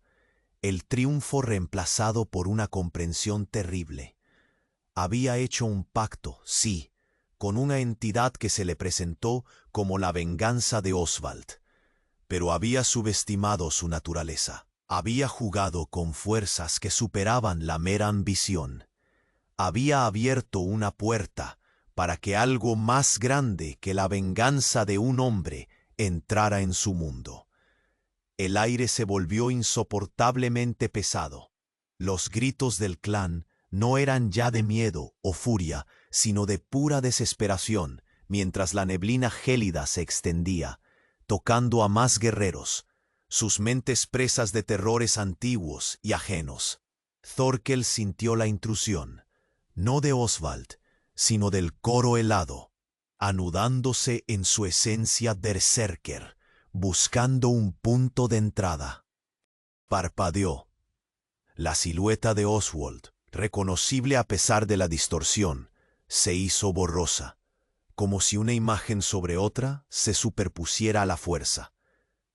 el triunfo reemplazado por una comprensión terrible. Había hecho un pacto, sí, con una entidad que se le presentó como la venganza de Oswald, pero había subestimado su naturaleza. Había jugado con fuerzas que superaban la mera ambición. Había abierto una puerta para que algo más grande que la venganza de un hombre entrara en su mundo. El aire se volvió insoportablemente pesado. Los gritos del clan no eran ya de miedo o furia, sino de pura desesperación, mientras la neblina gélida se extendía, tocando a más guerreros, sus mentes presas de terrores antiguos y ajenos. Thorkel sintió la intrusión, no de Oswald, sino del coro helado, anudándose en su esencia berserker, buscando un punto de entrada. Parpadeó. La silueta de Oswald, reconocible a pesar de la distorsión, se hizo borrosa, como si una imagen sobre otra se superpusiera a la fuerza.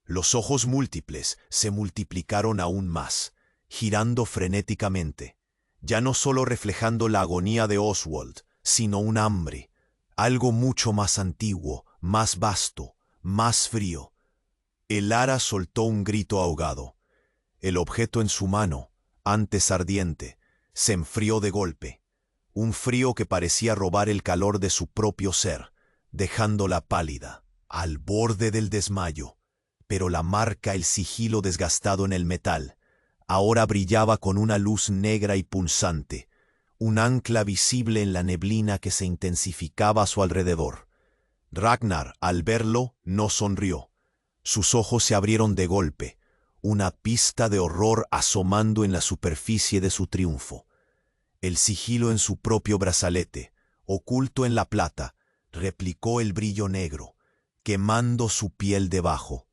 Los ojos múltiples se multiplicaron aún más, girando frenéticamente, ya no solo reflejando la agonía de Oswald, sino un hambre, algo mucho más antiguo, más vasto, más frío. El ara soltó un grito ahogado. El objeto en su mano, antes ardiente, se enfrió de golpe, un frío que parecía robar el calor de su propio ser, dejándola pálida, al borde del desmayo. Pero la marca, el sigilo desgastado en el metal, ahora brillaba con una luz negra y punzante, un ancla visible en la neblina que se intensificaba a su alrededor. Ragnar, al verlo, no sonrió. Sus ojos se abrieron de golpe, una pista de horror asomando en la superficie de su triunfo. El sigilo en su propio brazalete, oculto en la plata, replicó el brillo negro, quemando su piel debajo.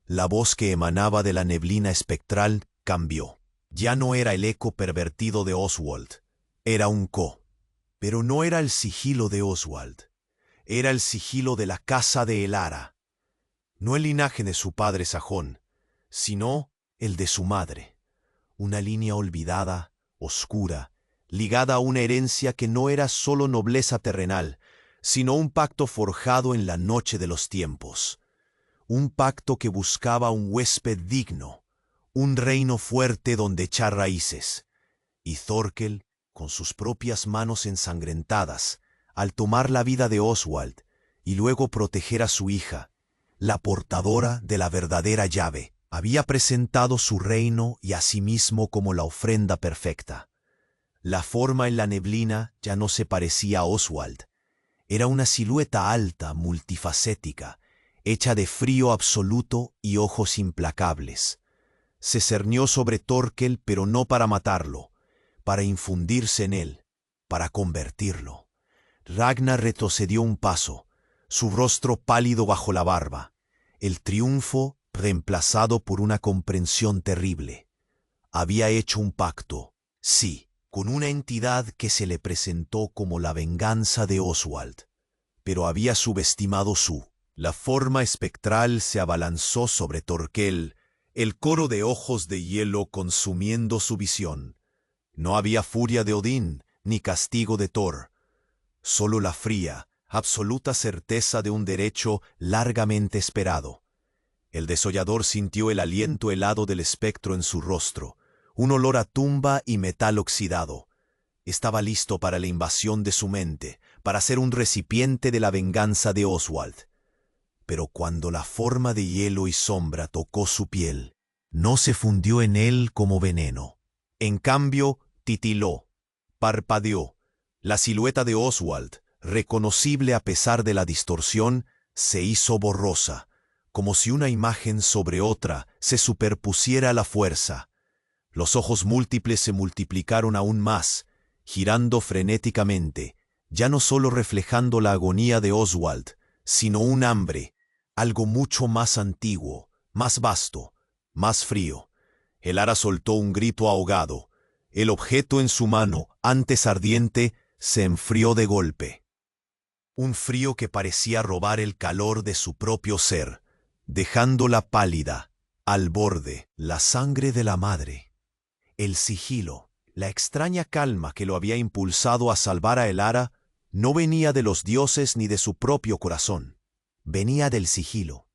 La voz que emanaba de la neblina espectral cambió. Ya no era el eco pervertido de Oswald, era un co. Pero no era el sigilo de Oswald, era el sigilo de la casa de Elara. No el linaje de su padre sajón, sino el de su madre. Una línea olvidada, oscura, ligada a una herencia que no era solo nobleza terrenal, sino un pacto forjado en la noche de los tiempos. Un pacto que buscaba un huésped digno, un reino fuerte donde echar raíces. Y Thorkel, con sus propias manos ensangrentadas, al tomar la vida de Oswald y luego proteger a su hija, la portadora de la verdadera llave, había presentado su reino y a sí mismo como la ofrenda perfecta. La forma en la neblina ya no se parecía a Oswald. Era una silueta alta, multifacética, hecha de frío absoluto y ojos implacables. Se cernió sobre Thorkel, pero no para matarlo, para infundirse en él, para convertirlo. Ragnar retrocedió un paso, su rostro pálido bajo la barba, el triunfo reemplazado por una comprensión terrible. Había hecho un pacto, sí, con una entidad que se le presentó como la venganza de Oswald, pero había subestimado su. La forma espectral se abalanzó sobre Thorkel, el coro de ojos de hielo consumiendo su visión. No había furia de Odín, ni castigo de Thor, solo la fría, absoluta certeza de un derecho largamente esperado. El desollador sintió el aliento helado del espectro en su rostro, un olor a tumba y metal oxidado. Estaba listo para la invasión de su mente, para ser un recipiente de la venganza de Oswald. Pero cuando la forma de hielo y sombra tocó su piel, no se fundió en él como veneno. En cambio, titiló, parpadeó. La silueta de Oswald, reconocible a pesar de la distorsión, se hizo borrosa, como si una imagen sobre otra se superpusiera a la fuerza. Los ojos múltiples se multiplicaron aún más, girando frenéticamente, ya no solo reflejando la agonía de Oswald, sino un hambre, algo mucho más antiguo, más vasto, más frío. El ara soltó un grito ahogado. El objeto en su mano, antes ardiente, se enfrió de golpe. un frío que parecía robar el calor de su propio ser, dejándola pálida, al borde, la sangre de la madre. El sigilo, la extraña calma que lo había impulsado a salvar a Elara, no venía de los dioses ni de su propio corazón. Venía del sigilo,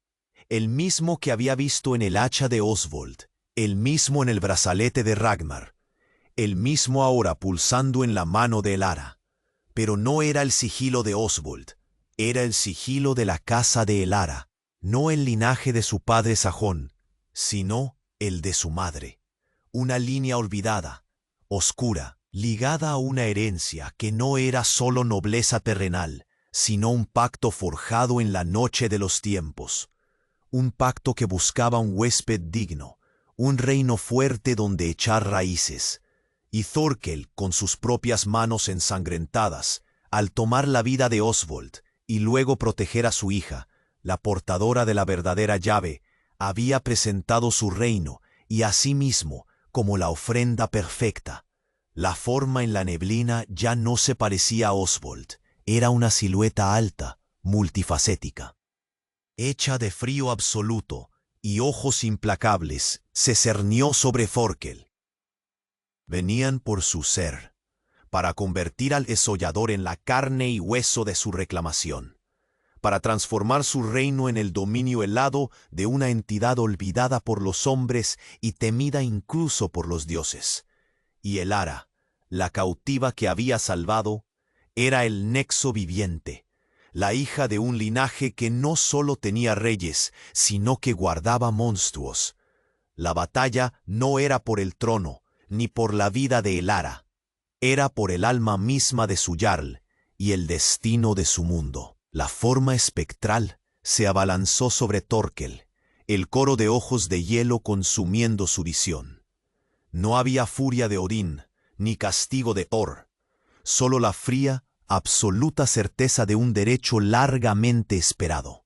el mismo que había visto en el hacha de Oswald, el mismo en el brazalete de Ragnar, el mismo ahora pulsando en la mano de Elara. Pero no era el sigilo de Oswald, era el sigilo de la casa de Elara, no el linaje de su padre sajón, sino el de su madre. Una línea olvidada, oscura, ligada a una herencia que no era solo nobleza terrenal, sino un pacto forjado en la noche de los tiempos. Un pacto que buscaba un huésped digno, un reino fuerte donde echar raíces. Y Thorkel, con sus propias manos ensangrentadas, al tomar la vida de Oswald y luego proteger a su hija, la portadora de la verdadera llave, había presentado su reino y a sí mismo como la ofrenda perfecta. La forma en la neblina ya no se parecía a Oswald, era una silueta alta, multifacética. Hecha de frío absoluto y ojos implacables, se cernió sobre Thorkel. Venían por su ser, para convertir al desollador en la carne y hueso de su reclamación, para transformar su reino en el dominio helado de una entidad olvidada por los hombres y temida incluso por los dioses. Y Elara, la cautiva que había salvado, era el nexo viviente, la hija de un linaje que no solo tenía reyes, sino que guardaba monstruos. La batalla no era por el trono, ni por la vida de Elara, era por el alma misma de su jarl y el destino de su mundo. La forma espectral se abalanzó sobre Thorkel, el coro de ojos de hielo consumiendo su visión. No había furia de Odín, ni castigo de Thor, solo la fría, absoluta certeza de un derecho largamente esperado.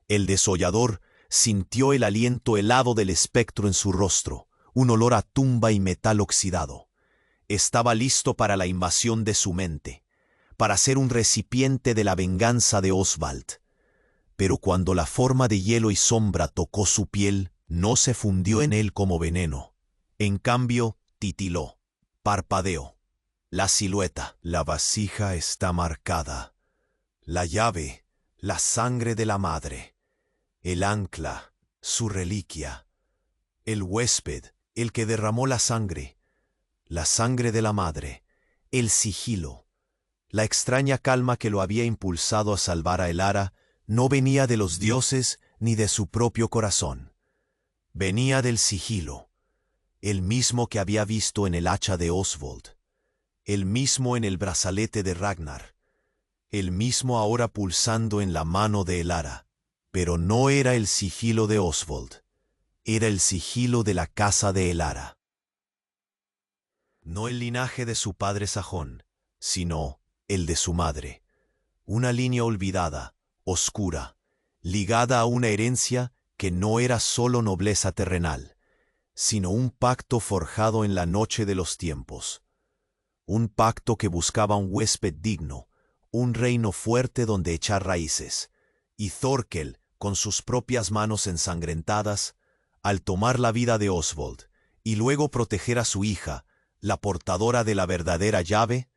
El desollador sintió el aliento helado del espectro en su rostro, un olor a tumba y metal oxidado. Estaba listo para la invasión de su mente, para ser un recipiente de la venganza de Oswald. Pero cuando la forma de hielo y sombra tocó su piel, no se fundió en él como veneno. En cambio, titiló, parpadeó. La silueta, la vasija está marcada. La llave, la sangre de la madre. El ancla, su reliquia. El huésped, el que derramó la sangre de la madre, el sigilo. La extraña calma que lo había impulsado a salvar a Elara no venía de los dioses ni de su propio corazón. Venía del sigilo, el mismo que había visto en el hacha de Oswald, el mismo en el brazalete de Ragnar, el mismo ahora pulsando en la mano de Elara. Pero no era el sigilo de Oswald, era el sigilo de la casa de Elara. No el linaje de su padre sajón, sino el de su madre. Una línea olvidada, oscura, ligada a una herencia que no era solo nobleza terrenal, sino un pacto forjado en la noche de los tiempos. Un pacto que buscaba un huésped digno, un reino fuerte donde echar raíces. Y Thorkel, con sus propias manos ensangrentadas, al tomar la vida de Oswald y luego proteger a su hija, la portadora de la verdadera llave,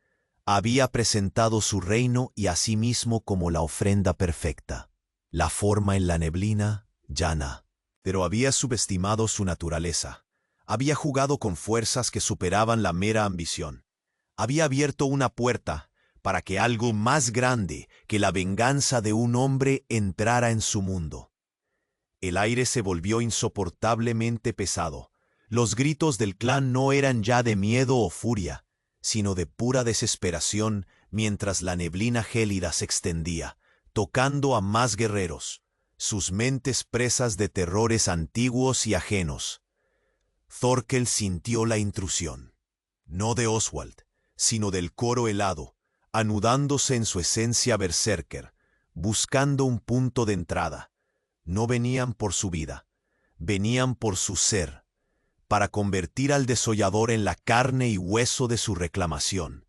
había presentado su reino y a sí mismo como la ofrenda perfecta. La forma en la neblina, llana. Pero había subestimado su naturaleza. Había jugado con fuerzas que superaban la mera ambición. Había abierto una puerta para que algo más grande que la venganza de un hombre entrara en su mundo. El aire se volvió insoportablemente pesado. Los gritos del clan no eran ya de miedo o furia, sino de pura desesperación mientras la neblina gélida se extendía, tocando a más guerreros, sus mentes presas de terrores antiguos y ajenos. Thorkel sintió la intrusión, no de Oswald, sino del coro helado, anudándose en su esencia berserker, buscando un punto de entrada. No venían por su vida, venían por su ser, para convertir al desollador en la carne y hueso de su reclamación,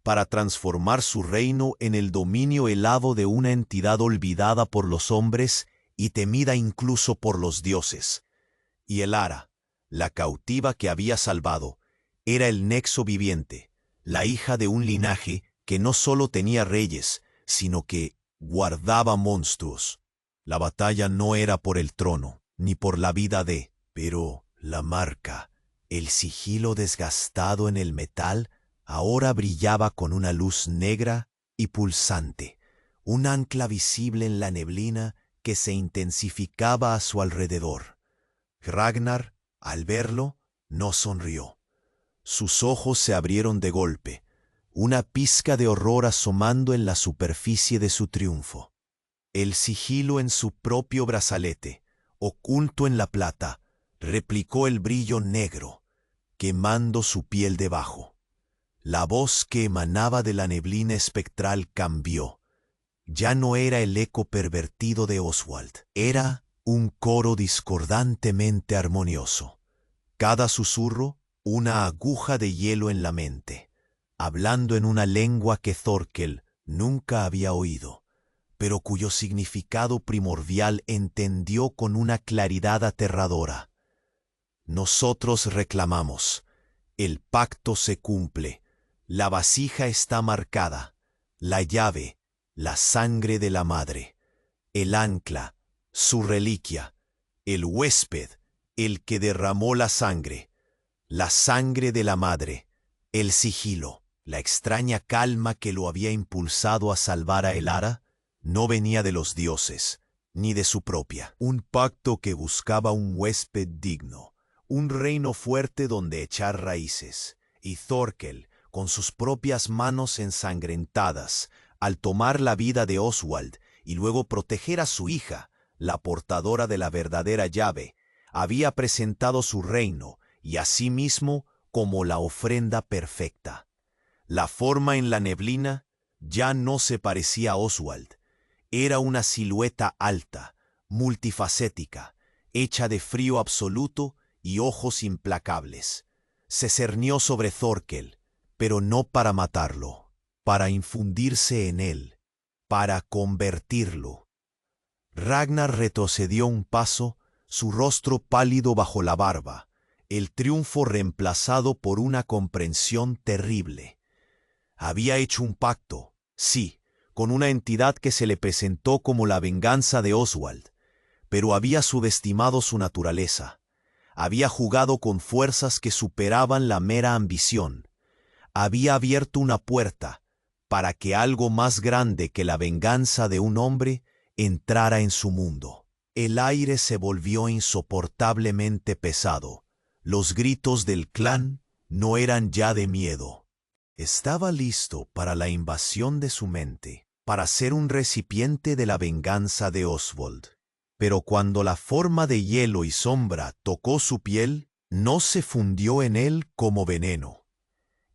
para transformar su reino en el dominio helado de una entidad olvidada por los hombres y temida incluso por los dioses. Y Elara, la cautiva que había salvado, era el nexo viviente, la hija de un linaje que no solo tenía reyes, sino que guardaba monstruos. La batalla no era por el trono, ni por la vida de, pero la marca, el sigilo desgastado en el metal, ahora brillaba con una luz negra y pulsante, un ancla visible en la neblina que se intensificaba a su alrededor. Ragnar, al verlo, no sonrió. Sus ojos se abrieron de golpe, una pizca de horror asomando en la superficie de su triunfo. El sigilo en su propio brazalete, oculto en la plata, replicó el brillo negro, quemando su piel debajo. La voz que emanaba de la neblina espectral cambió. Ya no era el eco pervertido de Oswald, era un coro discordantemente armonioso. Cada susurro, una aguja de hielo en la mente, hablando en una lengua que Thorkel nunca había oído, pero cuyo significado primordial entendió con una claridad aterradora. Nosotros reclamamos, el pacto se cumple, la vasija está marcada, la llave, la sangre de la madre, el ancla, su reliquia, el huésped, el que derramó la sangre de la madre, el sigilo, la extraña calma que lo había impulsado a salvar a Elara, no venía de los dioses, ni de su propia. Un pacto que buscaba un huésped digno, un reino fuerte donde echar raíces, y Thorkel, con sus propias manos ensangrentadas, al tomar la vida de Oswald y luego proteger a su hija, la portadora de la verdadera llave, había presentado su reino y a sí mismo como la ofrenda perfecta. La forma en la neblina ya no se parecía a Oswald. Era una silueta alta, multifacética, hecha de frío absoluto y ojos implacables. Se cernió sobre Thorkel, pero no para matarlo, para infundirse en él, para convertirlo. Ragnar retrocedió un paso, su rostro pálido bajo la barba, el triunfo reemplazado por una comprensión terrible. Había hecho un pacto, sí, con una entidad que se le presentó como la venganza de Oswald, pero había subestimado su naturaleza. Había jugado con fuerzas que superaban la mera ambición. Había abierto una puerta para que algo más grande que la venganza de un hombre entrara en su mundo. El aire se volvió insoportablemente pesado. Los gritos del clan no eran ya de miedo. Estaba listo para la invasión de su mente, para ser un recipiente de la venganza de Oswald. Pero cuando la forma de hielo y sombra tocó su piel, no se fundió en él como veneno.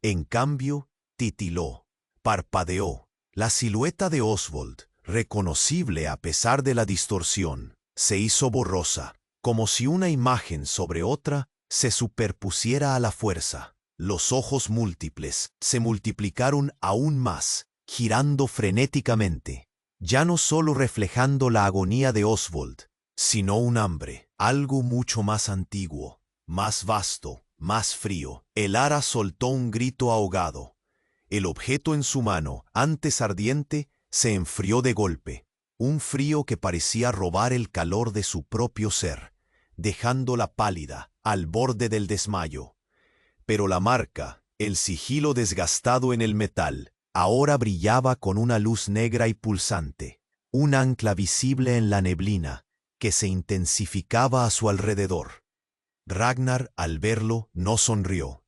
En cambio, titiló, parpadeó. La silueta de Oswald, reconocible a pesar de la distorsión, se hizo borrosa, como si una imagen sobre otra se superpusiera a la fuerza. Los ojos múltiples se multiplicaron aún más, girando frenéticamente, ya no solo reflejando la agonía de Oswald, sino un hambre, algo mucho más antiguo, más vasto, más frío. Elara soltó un grito ahogado. El objeto en su mano, antes ardiente, se enfrió de golpe, un frío que parecía robar el calor de su propio ser, dejándola pálida, al borde del desmayo. Pero la marca, el sigilo desgastado en el metal, ahora brillaba con una luz negra y pulsante, un ancla visible en la neblina que se intensificaba a su alrededor. Ragnar, al verlo, no sonrió.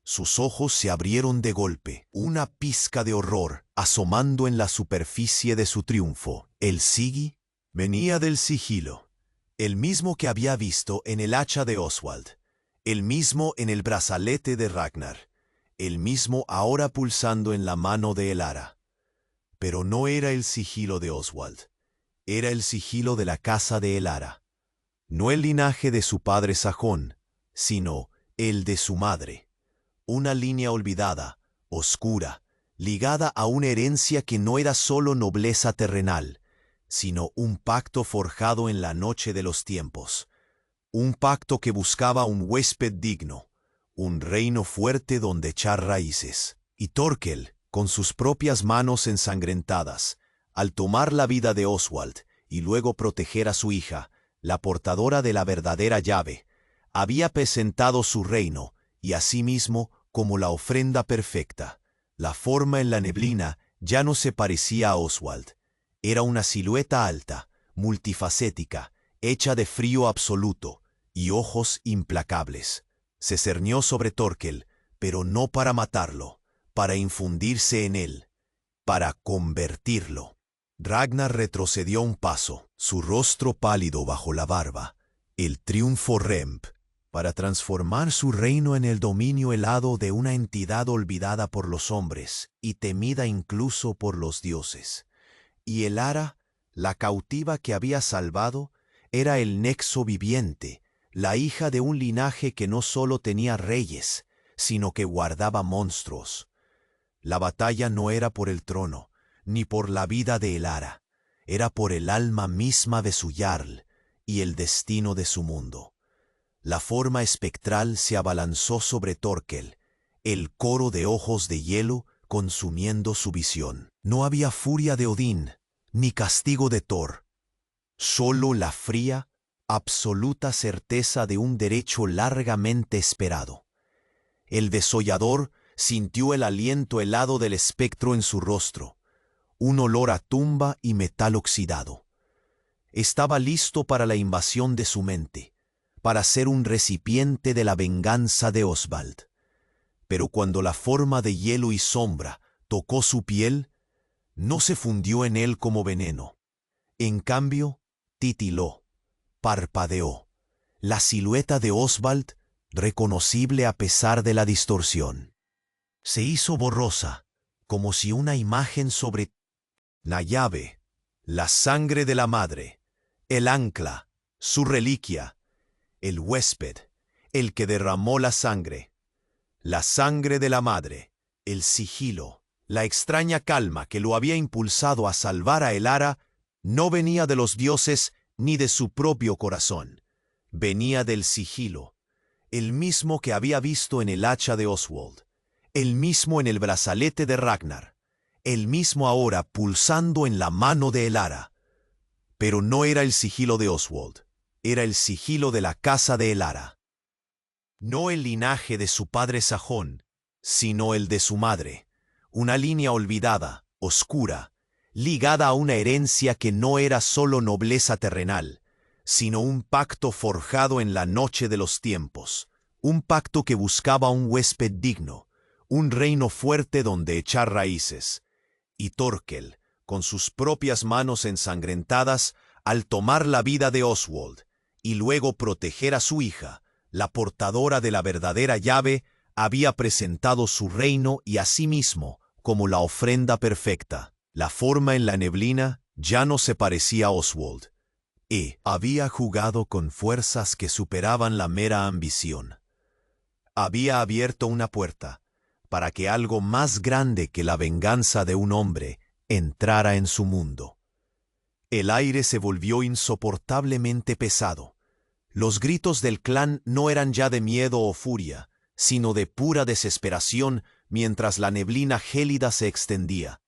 Sus ojos se abrieron de golpe, una pizca de horror asomando en la superficie de su triunfo. El Sigi venía del sigilo, el mismo que había visto en el hacha de Oswald, el mismo en el brazalete de Ragnar, el mismo ahora pulsando en la mano de Elara. Pero no era el sigilo de Oswald, era el sigilo de la casa de Elara. No el linaje de su padre sajón, sino el de su madre. Una línea olvidada, oscura, ligada a una herencia que no era solo nobleza terrenal, sino un pacto forjado en la noche de los tiempos. Un pacto que buscaba un huésped digno, un reino fuerte donde echar raíces. Y Thorkel, con sus propias manos ensangrentadas, al tomar la vida de Oswald y luego proteger a su hija, la portadora de la verdadera llave, había presentado su reino y asimismo como la ofrenda perfecta. La forma en la neblina ya no se parecía a Oswald. Era una silueta alta, multifacética, hecha de frío absoluto y ojos implacables. Se cernió sobre Thorkel, pero no para matarlo, para infundirse en él, para convertirlo. Ragnar retrocedió un paso, su rostro pálido bajo la barba, el triunfo Remp, para transformar su reino en el dominio helado de una entidad olvidada por los hombres y temida incluso por los dioses. Y Elara, la cautiva que había salvado, era el nexo viviente, la hija de un linaje que no solo tenía reyes, sino que guardaba monstruos. La batalla no era por el trono, ni por la vida de Elara, era por el alma misma de su Jarl y el destino de su mundo. La forma espectral se abalanzó sobre Thorkel, el coro de ojos de hielo consumiendo su visión. No había furia de Odín, ni castigo de Thor, solo la fría, absoluta certeza de un derecho largamente esperado. El desollador sintió el aliento helado del espectro en su rostro, un olor a tumba y metal oxidado. Estaba listo para la invasión de su mente, para ser un recipiente de la venganza de Oswald. Pero cuando la forma de hielo y sombra tocó su piel, no se fundió en él como veneno. En cambio, titiló, parpadeó. La silueta de Oswald, reconocible a pesar de la distorsión, se hizo borrosa, como si una imagen sobre la llave, la sangre de la madre, el ancla, su reliquia, el huésped, el que derramó la sangre de la madre, el sigilo, la extraña calma que lo había impulsado a salvar a Elara, no venía de los dioses ni de su propio corazón. Venía del sigilo, el mismo que había visto en el hacha de Oswald, el mismo en el brazalete de Ragnar, el mismo ahora pulsando en la mano de Elara. Pero no era el sigilo de Oswald, era el sigilo de la casa de Elara. No el linaje de su padre sajón, sino el de su madre, una línea olvidada, oscura, ligada a una herencia que no era solo nobleza terrenal, sino un pacto forjado en la noche de los tiempos, un pacto que buscaba un huésped digno, un reino fuerte donde echar raíces. Y Thorkel, con sus propias manos ensangrentadas, al tomar la vida de Oswald, y luego proteger a su hija, la portadora de la verdadera llave, había presentado su reino y a sí mismo como la ofrenda perfecta. La forma en la neblina ya no se parecía a Oswald, y había jugado con fuerzas que superaban la mera ambición. Había abierto una puerta para que algo más grande que la venganza de un hombre entrara en su mundo. El aire se volvió insoportablemente pesado. Los gritos del clan no eran ya de miedo o furia, sino de pura desesperación mientras la neblina gélida se extendía,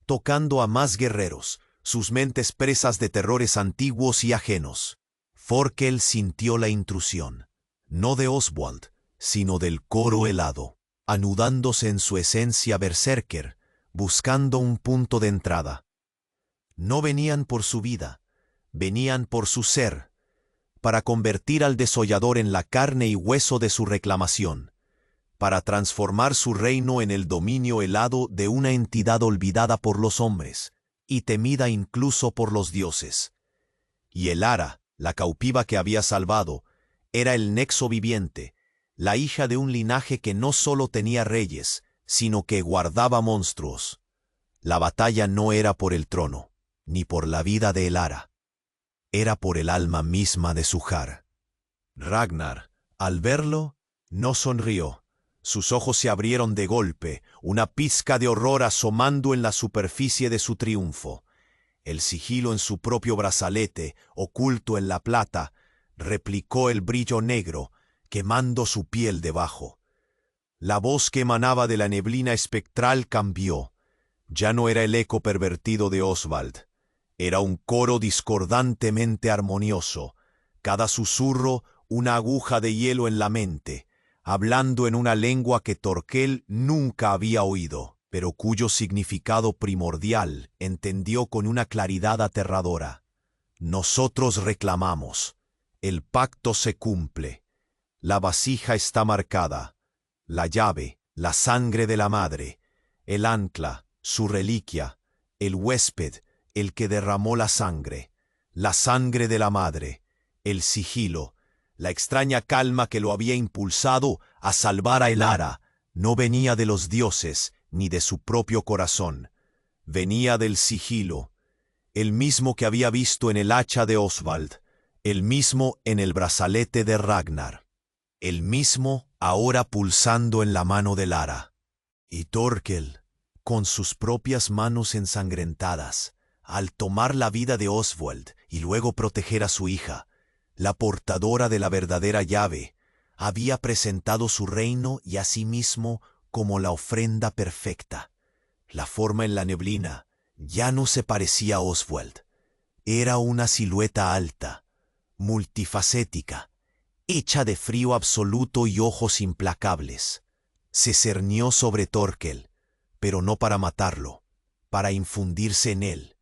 tocando a más guerreros, sus mentes presas de terrores antiguos y ajenos. Thorkel sintió la intrusión, no de Oswald, sino del coro helado, anudándose en su esencia berserker, buscando un punto de entrada. No venían por su vida, venían por su ser, para convertir al desollador en la carne y hueso de su reclamación, para transformar su reino en el dominio helado de una entidad olvidada por los hombres y temida incluso por los dioses. Y Elara, la cautiva que había salvado, era el nexo viviente, la hija de un linaje que no solo tenía reyes, sino que guardaba monstruos. La batalla no era por el trono, ni por la vida de Elara. Era por el alma misma de su Jarl. Ragnar, al verlo, no sonrió, Sus ojos se abrieron de golpe, una pizca de horror asomando en la superficie de su triunfo. El sigilo en su propio brazalete, oculto en la plata, replicó el brillo negro, quemando su piel debajo. La voz que emanaba de la neblina espectral cambió. Ya no era el eco pervertido de Oswald. Era un coro discordantemente armonioso, cada susurro una aguja de hielo en la mente, hablando en una lengua que Thorkel nunca había oído, pero cuyo significado primordial entendió con una claridad aterradora. Nosotros reclamamos. El pacto se cumple. La vasija está marcada. La llave, la sangre de la madre, el ancla, su reliquia, el huésped, el que derramó la sangre de la madre, el sigilo, la extraña calma que lo había impulsado a salvar a Elara, no venía de los dioses ni de su propio corazón. Venía del sigilo, el mismo que había visto en el hacha de Oswald, el mismo en el brazalete de Ragnar, el mismo ahora pulsando en la mano de Elara. Y Thorkel, con sus propias manos ensangrentadas, al tomar la vida de Oswald y luego proteger a su hija, la portadora de la verdadera llave, había presentado su reino y a sí mismo como la ofrenda perfecta. La forma en la neblina ya no se parecía a Oswald. Era una silueta alta, multifacética, hecha de frío absoluto y ojos implacables. Se cernió sobre Thorkel, pero no para matarlo, para infundirse en él,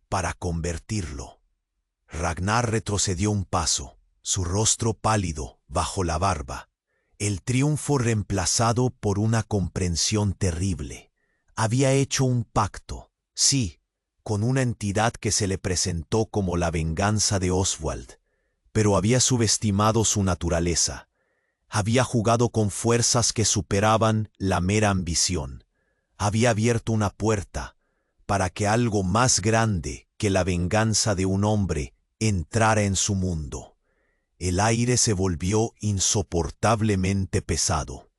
para convertirlo. Ragnar retrocedió un paso, su rostro pálido bajo la barba, el triunfo reemplazado por una comprensión terrible. Había hecho un pacto, sí, con una entidad que se le presentó como la venganza de Oswald, pero había subestimado su naturaleza. Había jugado con fuerzas que superaban la mera ambición. Había abierto una puerta para que algo más grande que la venganza de un hombre entrara en su mundo. El aire se volvió insoportablemente pesado.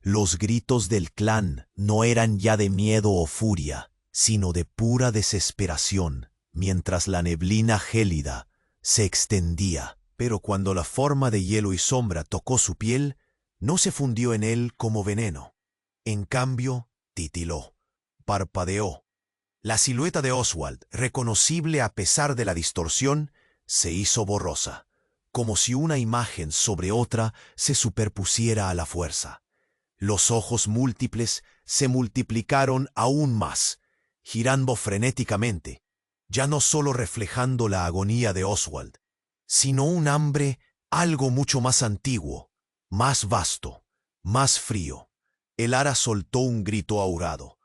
Los gritos del clan no eran ya de miedo o furia, sino de pura desesperación, mientras la neblina gélida se extendía. Pero cuando la forma de hielo y sombra tocó su piel, no se fundió en él como veneno. En cambio, titiló, parpadeó. La silueta de Oswald, reconocible a pesar de la distorsión, se hizo borrosa, como si una imagen sobre otra se superpusiera a la fuerza. Los ojos múltiples se multiplicaron aún más, girando frenéticamente, ya no solo reflejando la agonía de Oswald, sino un hambre algo mucho más antiguo, más vasto, más frío. Elara soltó un grito ahogado.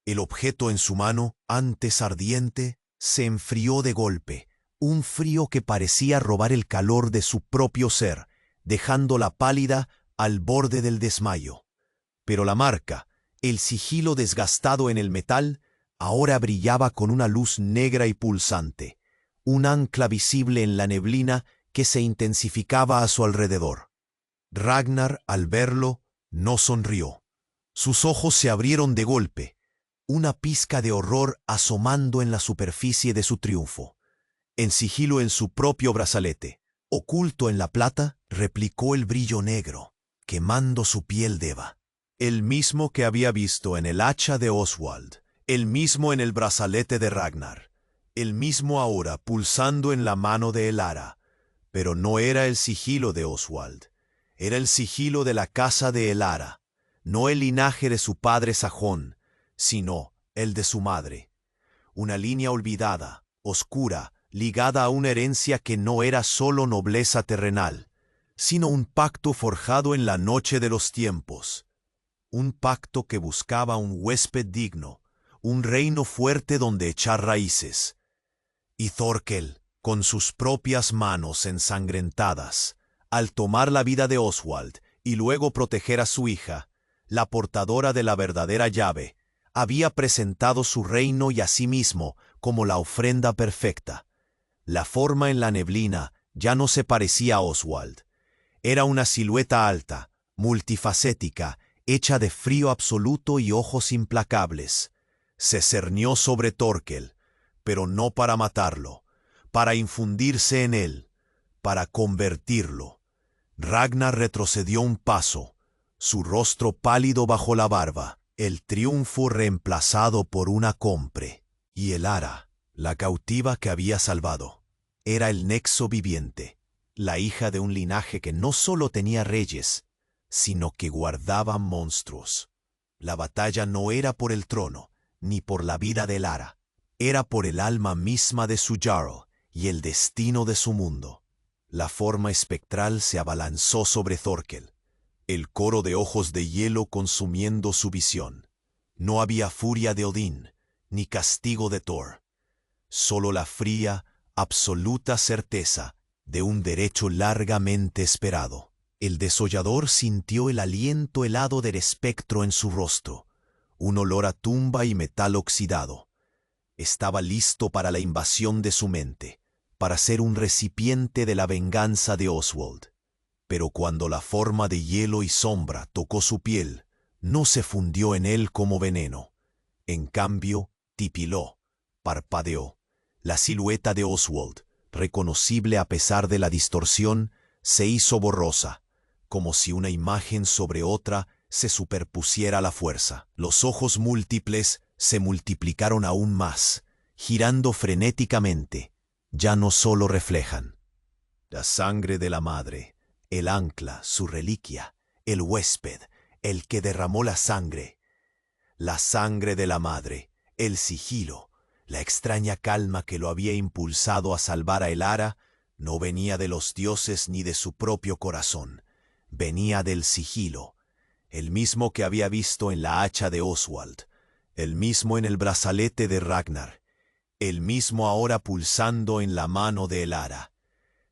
El objeto en su mano, antes ardiente, se enfrió de golpe, un frío que parecía robar el calor de su propio ser, dejándola pálida al borde del desmayo. Pero la marca, el sigilo desgastado en el metal, ahora brillaba con una luz negra y pulsante, un ancla visible en la neblina que se intensificaba a su alrededor. Ragnar, al verlo, no sonrió. Sus ojos se abrieron de golpe, una pizca de horror asomando en la superficie de su triunfo. En sigilo en su propio brazalete, oculto en la plata, replicó el brillo negro, quemando su piel d'Eva. El mismo que había visto en el hacha de Oswald, el mismo en el brazalete de Ragnar, el mismo ahora pulsando en la mano de Elara. Pero no era el sigilo de Oswald, era el sigilo de la casa de Elara, no el linaje de su padre sajón, sino el de su madre. Una línea olvidada, oscura, ligada a una herencia que no era solo nobleza terrenal, sino un pacto forjado en la noche de los tiempos. Un pacto que buscaba un huésped digno, un reino fuerte donde echar raíces. Y Thorkel, con sus propias manos ensangrentadas, al tomar la vida de Oswald y luego proteger a su hija, la portadora de la verdadera llave, había presentado su reino y a sí mismo como la ofrenda perfecta. La forma en la neblina ya no se parecía a Oswald. Era una silueta alta, multifacética, hecha de frío absoluto y ojos implacables. Se cernió sobre Thorkel, pero no para matarlo, para infundirse en él, para convertirlo. Ragnar retrocedió un paso, su rostro pálido bajo la barba, el triunfo reemplazado por una compre. Y Elara, la cautiva que había salvado, era el nexo viviente, la hija de un linaje que no solo tenía reyes, sino que guardaba monstruos. La batalla no era por el trono, ni por la vida de Elara, era por el alma misma de su Jarl y el destino de su mundo. La forma espectral se abalanzó sobre Thorkel, el coro de ojos de hielo consumiendo su visión. No había furia de Odín, ni castigo de Thor, solo la fría, absoluta certeza de un derecho largamente esperado. El desollador sintió el aliento helado del espectro en su rostro, un olor a tumba y metal oxidado. Estaba listo para la invasión de su mente, para ser un recipiente de la venganza de Oswald. Pero cuando la forma de hielo y sombra tocó su piel, no se fundió en él como veneno. En cambio, titubó, parpadeó. La silueta de Oswald, reconocible a pesar de la distorsión, se hizo borrosa, como si una imagen sobre otra se superpusiera a la fuerza. Los ojos múltiples se multiplicaron aún más, girando frenéticamente. Ya no solo reflejan la sangre de la madre, el ancla, su reliquia, el huésped, el que derramó la sangre de la madre, el sigilo, la extraña calma que lo había impulsado a salvar a Elara, no venía de los dioses ni de su propio corazón, venía del sigilo, el mismo que había visto en la hacha de Oswald, el mismo en el brazalete de Ragnar, el mismo ahora pulsando en la mano de Elara.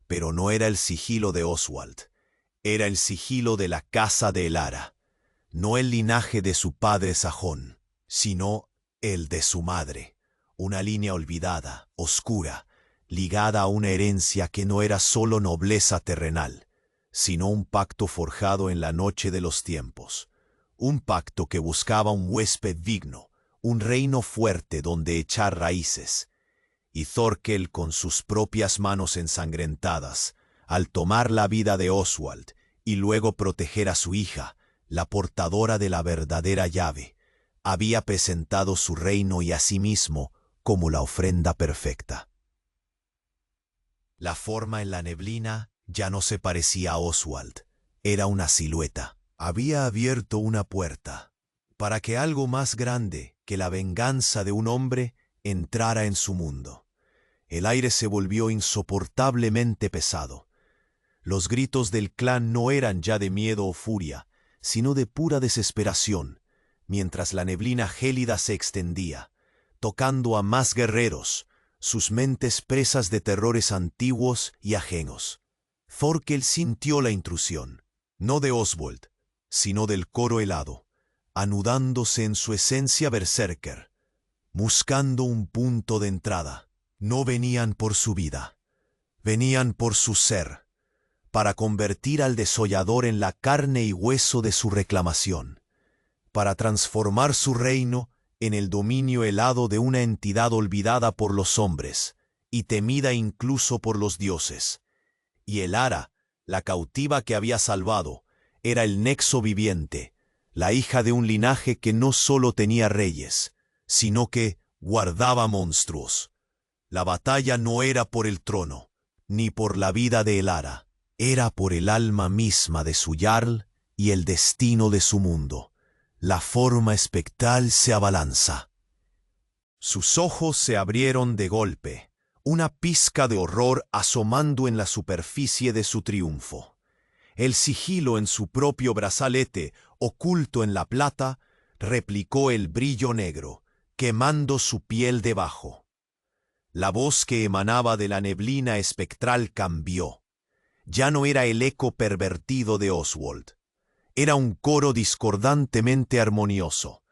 Pero no era el sigilo de Oswald, era el sigilo de la casa de Elara, no el linaje de su padre sajón, sino el de su madre, una línea olvidada, oscura, ligada a una herencia que no era solo nobleza terrenal, sino un pacto forjado en la noche de los tiempos, un pacto que buscaba un huésped digno, un reino fuerte donde echar raíces. Y Thorkel, con sus propias manos ensangrentadas, al tomar la vida de Oswald y luego proteger a su hija, la portadora de la verdadera llave, había presentado su reino y a sí mismo como la ofrenda perfecta. La forma en la neblina ya no se parecía a Oswald, era una silueta. Había abierto una puerta para que algo más grande que la venganza de un hombre entrara en su mundo. El aire se volvió insoportablemente pesado. Los gritos del clan no eran ya de miedo o furia, sino de pura desesperación, mientras la neblina gélida se extendía, tocando a más guerreros, sus mentes presas de terrores antiguos y ajenos. Thorkel sintió la intrusión, no de Oswald, sino del coro helado, anudándose en su esencia berserker, buscando un punto de entrada. No venían por su vida, venían por su ser, para convertir al desollador en la carne y hueso de su reclamación, para transformar su reino en el dominio helado de una entidad olvidada por los hombres y temida incluso por los dioses. Y Elara, la cautiva que había salvado, era el nexo viviente, la hija de un linaje que no solo tenía reyes, sino que guardaba monstruos. La batalla no era por el trono, ni por la vida de Elara, era por el alma misma de su Jarl y el destino de su mundo. La forma espectral se abalanza. Sus ojos se abrieron de golpe, una pizca de horror asomando en la superficie de su triunfo. El sigilo en su propio brazalete, oculto en la plata, replicó el brillo negro, quemando su piel debajo. La voz que emanaba de la neblina espectral cambió. Ya no era el eco pervertido de Oswald. Era un coro discordantemente armonioso.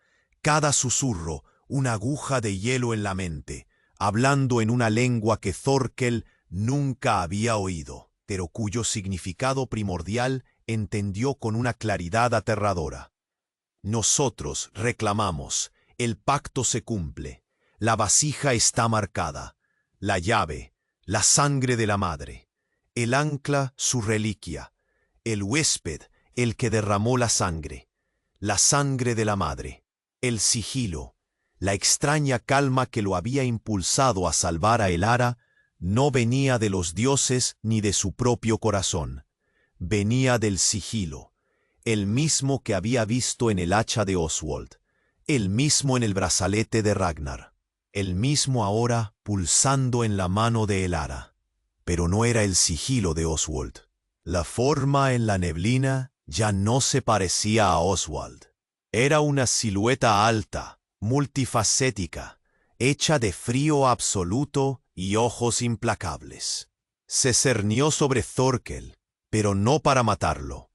Cada susurro, una aguja de hielo en la mente, hablando en una lengua que Thorkel nunca había oído, pero cuyo significado primordial entendió con una claridad aterradora. Nosotros reclamamos, el pacto se cumple, la vasija está marcada, la llave, la sangre de la madre, el ancla, su reliquia, el huésped, el que derramó la sangre de la madre, el sigilo, la extraña calma que lo había impulsado a salvar a Elara, no venía de los dioses ni de su propio corazón, venía del sigilo, el mismo que había visto en el hacha de Oswald, el mismo en el brazalete de Ragnar, el mismo ahora pulsando en la mano de Elara. Pero no era el sigilo de Oswald. La forma en la neblina ya no se parecía a Oswald. Era una silueta alta, multifacética, hecha de frío absoluto y ojos implacables. Se cernió sobre Thorkel, pero no para matarlo,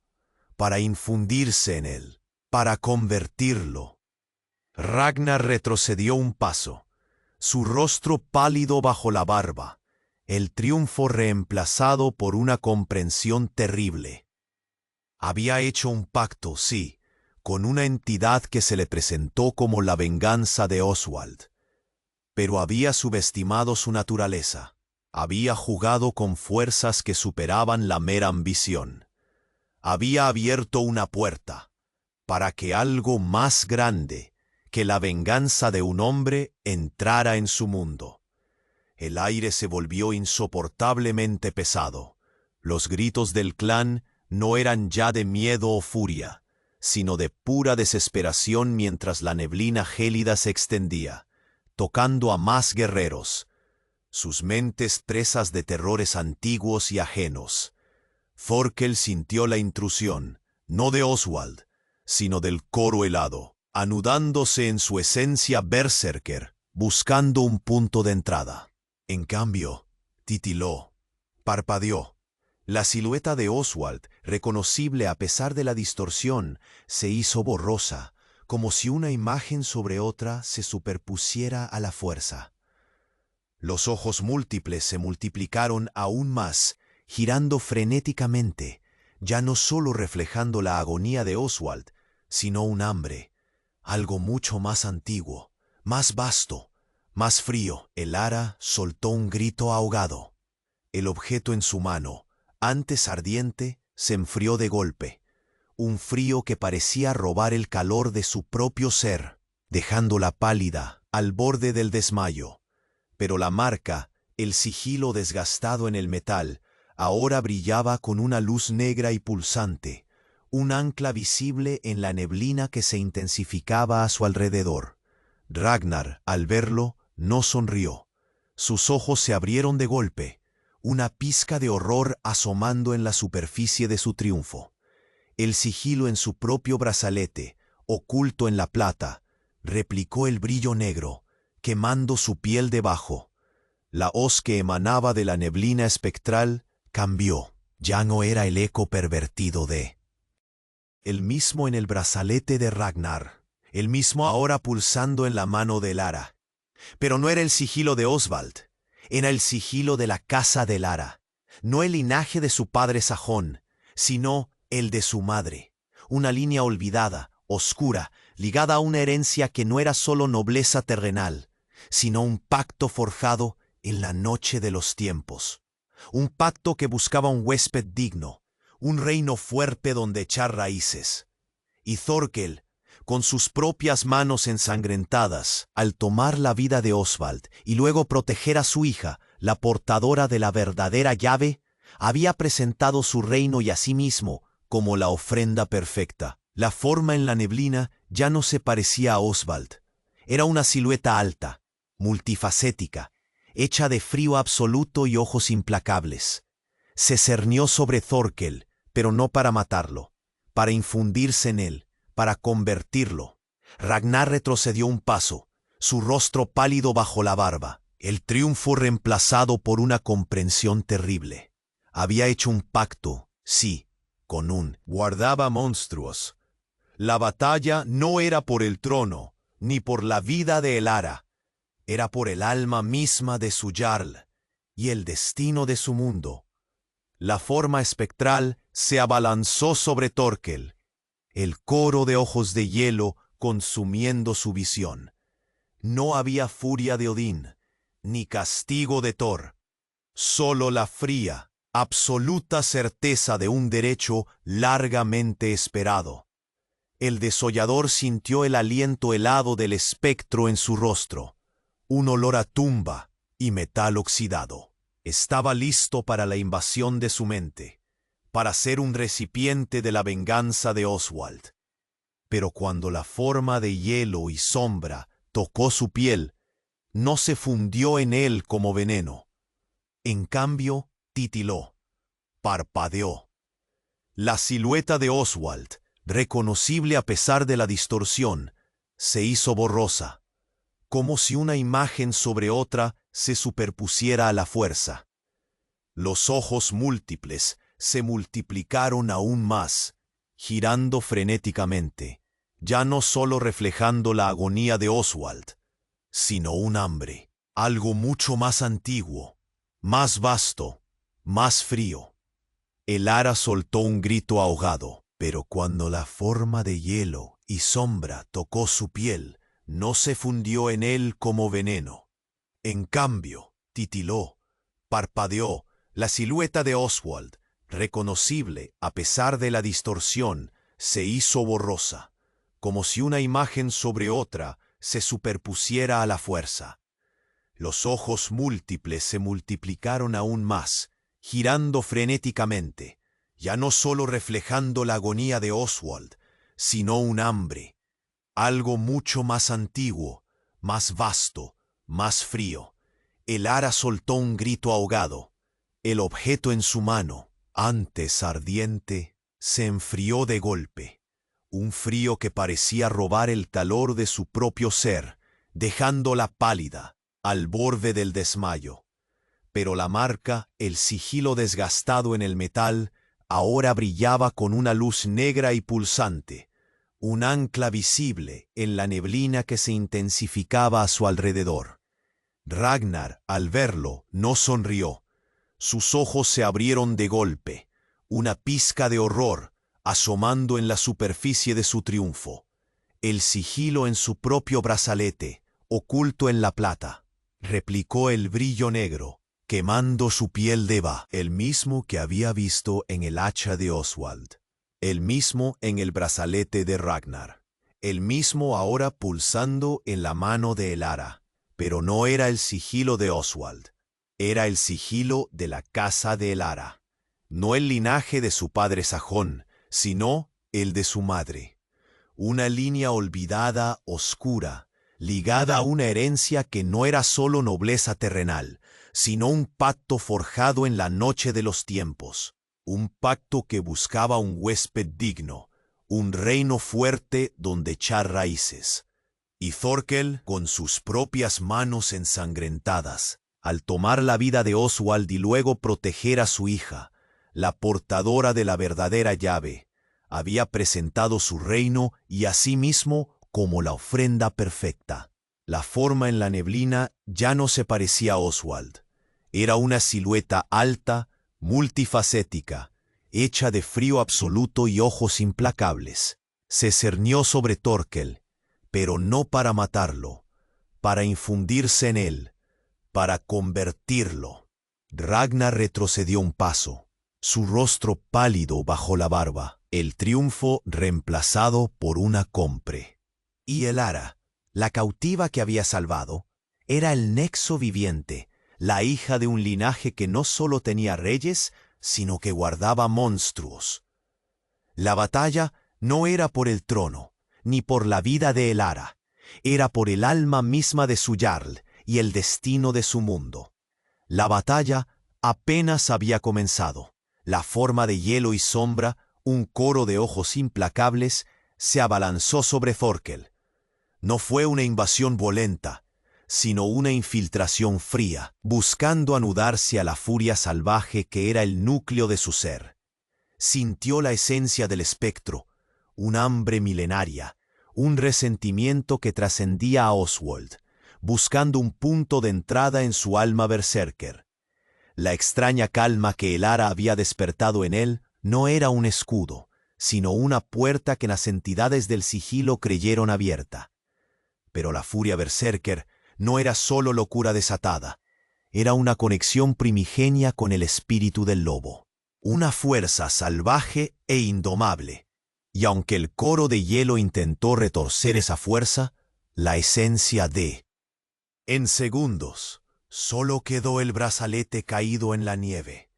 para infundirse en él, para convertirlo. Ragnar retrocedió un paso, su rostro pálido bajo la barba, el triunfo reemplazado por una comprensión terrible. Había hecho un pacto, sí, con una entidad que se le presentó como la venganza de Oswald, pero había subestimado su naturaleza, había jugado con fuerzas que superaban la mera ambición. Había abierto una puerta para que algo más grande que la venganza de un hombre entrara en su mundo. El aire se volvió insoportablemente pesado. Los gritos del clan no eran ya de miedo o furia, sino de pura desesperación mientras la neblina gélida se extendía, tocando a más guerreros, sus mentes presas de terrores antiguos y ajenos. Thorkel sintió la intrusión, no de Oswald, sino del coro helado, anudándose en su esencia berserker, buscando un punto de entrada. En cambio, titiló, parpadeó. La silueta de Oswald, reconocible a pesar de la distorsión, se hizo borrosa, como si una imagen sobre otra se superpusiera a la fuerza. Los ojos múltiples se multiplicaron aún más, girando frenéticamente, ya no solo reflejando la agonía de Oswald, sino un hambre, algo mucho más antiguo, más vasto, más frío. Elara soltó un grito ahogado. El objeto en su mano, antes ardiente, se enfrió de golpe. Un frío que parecía robar el calor de su propio ser, dejándola pálida, al borde del desmayo. Pero la marca, el sigilo desgastado en el metal, ahora brillaba con una luz negra y pulsante, un ancla visible en la neblina que se intensificaba a su alrededor. Ragnar, al verlo, no sonrió. Sus ojos se abrieron de golpe, una pizca de horror asomando en la superficie de su triunfo. El sigilo en su propio brazalete, oculto en la plata, replicó el brillo negro, quemando su piel debajo. La hoz que emanaba de la neblina espectral cambió. Ya no era el eco pervertido de el mismo en el brazalete de Ragnar, el mismo ahora pulsando en la mano de Elara. Pero no era el sigilo de Oswald, era el sigilo de la casa de Elara, no el linaje de su padre sajón, sino el de su madre, una línea olvidada, oscura, ligada a una herencia que no era solo nobleza terrenal, sino un pacto forjado en la noche de los tiempos, un pacto que buscaba un huésped digno, un reino fuerte donde echar raíces. Y Thorkel, con sus propias manos ensangrentadas, al tomar la vida de Oswald y luego proteger a su hija, la portadora de la verdadera llave, había presentado su reino y a sí mismo como la ofrenda perfecta. La forma en la neblina ya no se parecía a Oswald. Era una silueta alta, multifacética, hecha de frío absoluto y ojos implacables. Se cernió sobre Thorkel, pero no para matarlo, para infundirse en él, para convertirlo. Ragnar retrocedió un paso, su rostro pálido bajo la barba, el triunfo reemplazado por una comprensión terrible. Había hecho un pacto, sí, con un guardaba monstruos. La batalla no era por el trono, ni por la vida de Elara, era por el alma misma de su Jarl y el destino de su mundo. La forma espectral se abalanzó sobre Thorkel. el coro de ojos de hielo consumiendo su visión. No había furia de Odín, ni castigo de Thor, solo la fría, absoluta certeza de un derecho largamente esperado. El desollador sintió el aliento helado del espectro en su rostro, un olor a tumba y metal oxidado. Estaba listo para la invasión de su mente, para ser un recipiente de la venganza de Oswald. Pero cuando la forma de hielo y sombra tocó su piel, no se fundió en él como veneno. En cambio, titiló, parpadeó. La silueta de Oswald, reconocible a pesar de la distorsión, se hizo borrosa, como si una imagen sobre otra se superpusiera a la fuerza. Los ojos múltiples se multiplicaron aún más, girando frenéticamente, ya no solo reflejando la agonía de Oswald, sino un hambre, algo mucho más antiguo, más vasto, más frío. El ara soltó un grito ahogado, pero cuando la forma de hielo y sombra tocó su piel, no se fundió en él como veneno. En cambio, titiló, parpadeó, la silueta de Oswald, reconocible a pesar de la distorsión, se hizo borrosa, como si una imagen sobre otra se superpusiera a la fuerza. Los ojos múltiples se multiplicaron aún más, girando frenéticamente, ya no solo reflejando la agonía de Oswald, sino un hambre, algo mucho más antiguo, más vasto, más frío. El ara soltó un grito ahogado. El objeto en su mano, antes ardiente, se enfrió de golpe. Un frío que parecía robar el calor de su propio ser, dejándola pálida, al borde del desmayo. Pero la marca, el sigilo desgastado en el metal, ahora brillaba con una luz negra y pulsante, un ancla visible en la neblina que se intensificaba a su alrededor. Ragnar, al verlo, no sonrió. Sus ojos se abrieron de golpe, una pizca de horror asomando en la superficie de su triunfo. El sigilo en su propio brazalete, oculto en la plata, replicó el brillo negro, quemando su piel de eva, el mismo que había visto en el hacha de Oswald, el mismo en el brazalete de Ragnar, el mismo ahora pulsando en la mano de Elara. Pero no era el sigilo de Oswald, era el sigilo de la casa de Elara, no el linaje de su padre sajón, sino el de su madre. Una línea olvidada, oscura, ligada a una herencia que no era solo nobleza terrenal, sino un pacto forjado en la noche de los tiempos, un pacto que buscaba un huésped digno, un reino fuerte donde echar raíces. Y Thorkel, con sus propias manos ensangrentadas, al tomar la vida de Oswald y luego proteger a su hija, la portadora de la verdadera llave, había presentado su reino y a sí mismo como la ofrenda perfecta. La forma en la neblina ya no se parecía a Oswald. Era una silueta alta, multifacética, hecha de frío absoluto y ojos implacables. Se cernió sobre Thorkel, pero no para matarlo, para infundirse en él, para convertirlo. Ragnar retrocedió un paso, su rostro pálido bajo la barba, el triunfo reemplazado por una compre. Y Elara, la cautiva que había salvado, era el nexo viviente, la hija de un linaje que no solo tenía reyes, sino que guardaba monstruos. La batalla no era por el trono, ni por la vida de Elara, era por el alma misma de su jarl y el destino de su mundo. La batalla apenas había comenzado. La forma de hielo y sombra, un coro de ojos implacables, se abalanzó sobre Thorkel. No fue una invasión violenta, sino una infiltración fría, buscando anudarse a la furia salvaje que era el núcleo de su ser. Sintió la esencia del espectro, un hambre milenaria, un resentimiento que trascendía a Oswald, buscando un punto de entrada en su alma berserker. La extraña calma que Elara había despertado en él no era un escudo, sino una puerta que las entidades del sigilo creyeron abierta. Pero la furia berserker no era solo locura desatada, era una conexión primigenia con el espíritu del lobo, una fuerza salvaje e indomable. Y aunque el coro de hielo intentó retorcer esa fuerza, la esencia de... En segundos, solo quedó el brazalete caído en la nieve,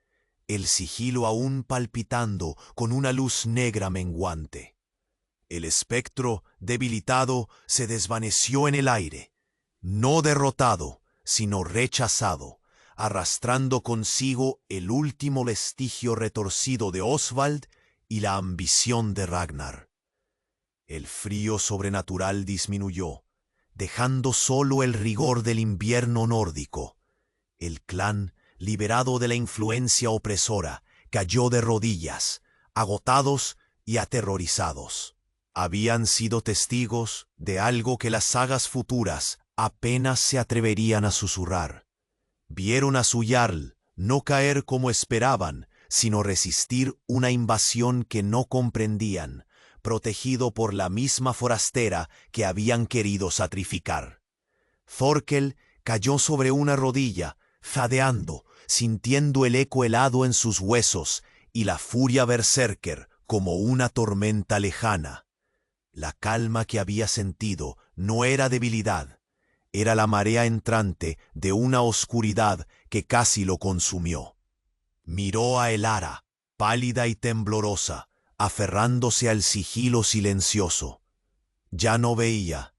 el sigilo aún palpitando con una luz negra menguante. El espectro, debilitado, se desvaneció en el aire, no derrotado, sino rechazado, arrastrando consigo el último vestigio retorcido de Oswald y la ambición de Ragnar. El frío sobrenatural disminuyó, dejando solo el rigor del invierno nórdico. El clan, liberado de la influencia opresora, cayó de rodillas, agotados y aterrorizados. Habían sido testigos de algo que las sagas futuras apenas se atreverían a susurrar. Vieron a su Jarl no caer como esperaban, sino resistir una invasión que no comprendían, protegido por la misma forastera que habían querido sacrificar. Thorkel cayó sobre una rodilla, jadeando, sintiendo el eco helado en sus huesos y la furia berserker como una tormenta lejana. La calma que había sentido no era debilidad, era la marea entrante de una oscuridad que casi lo consumió. Miró a Elara, pálida y temblorosa, aferrándose al sigilo silencioso. Ya no veía,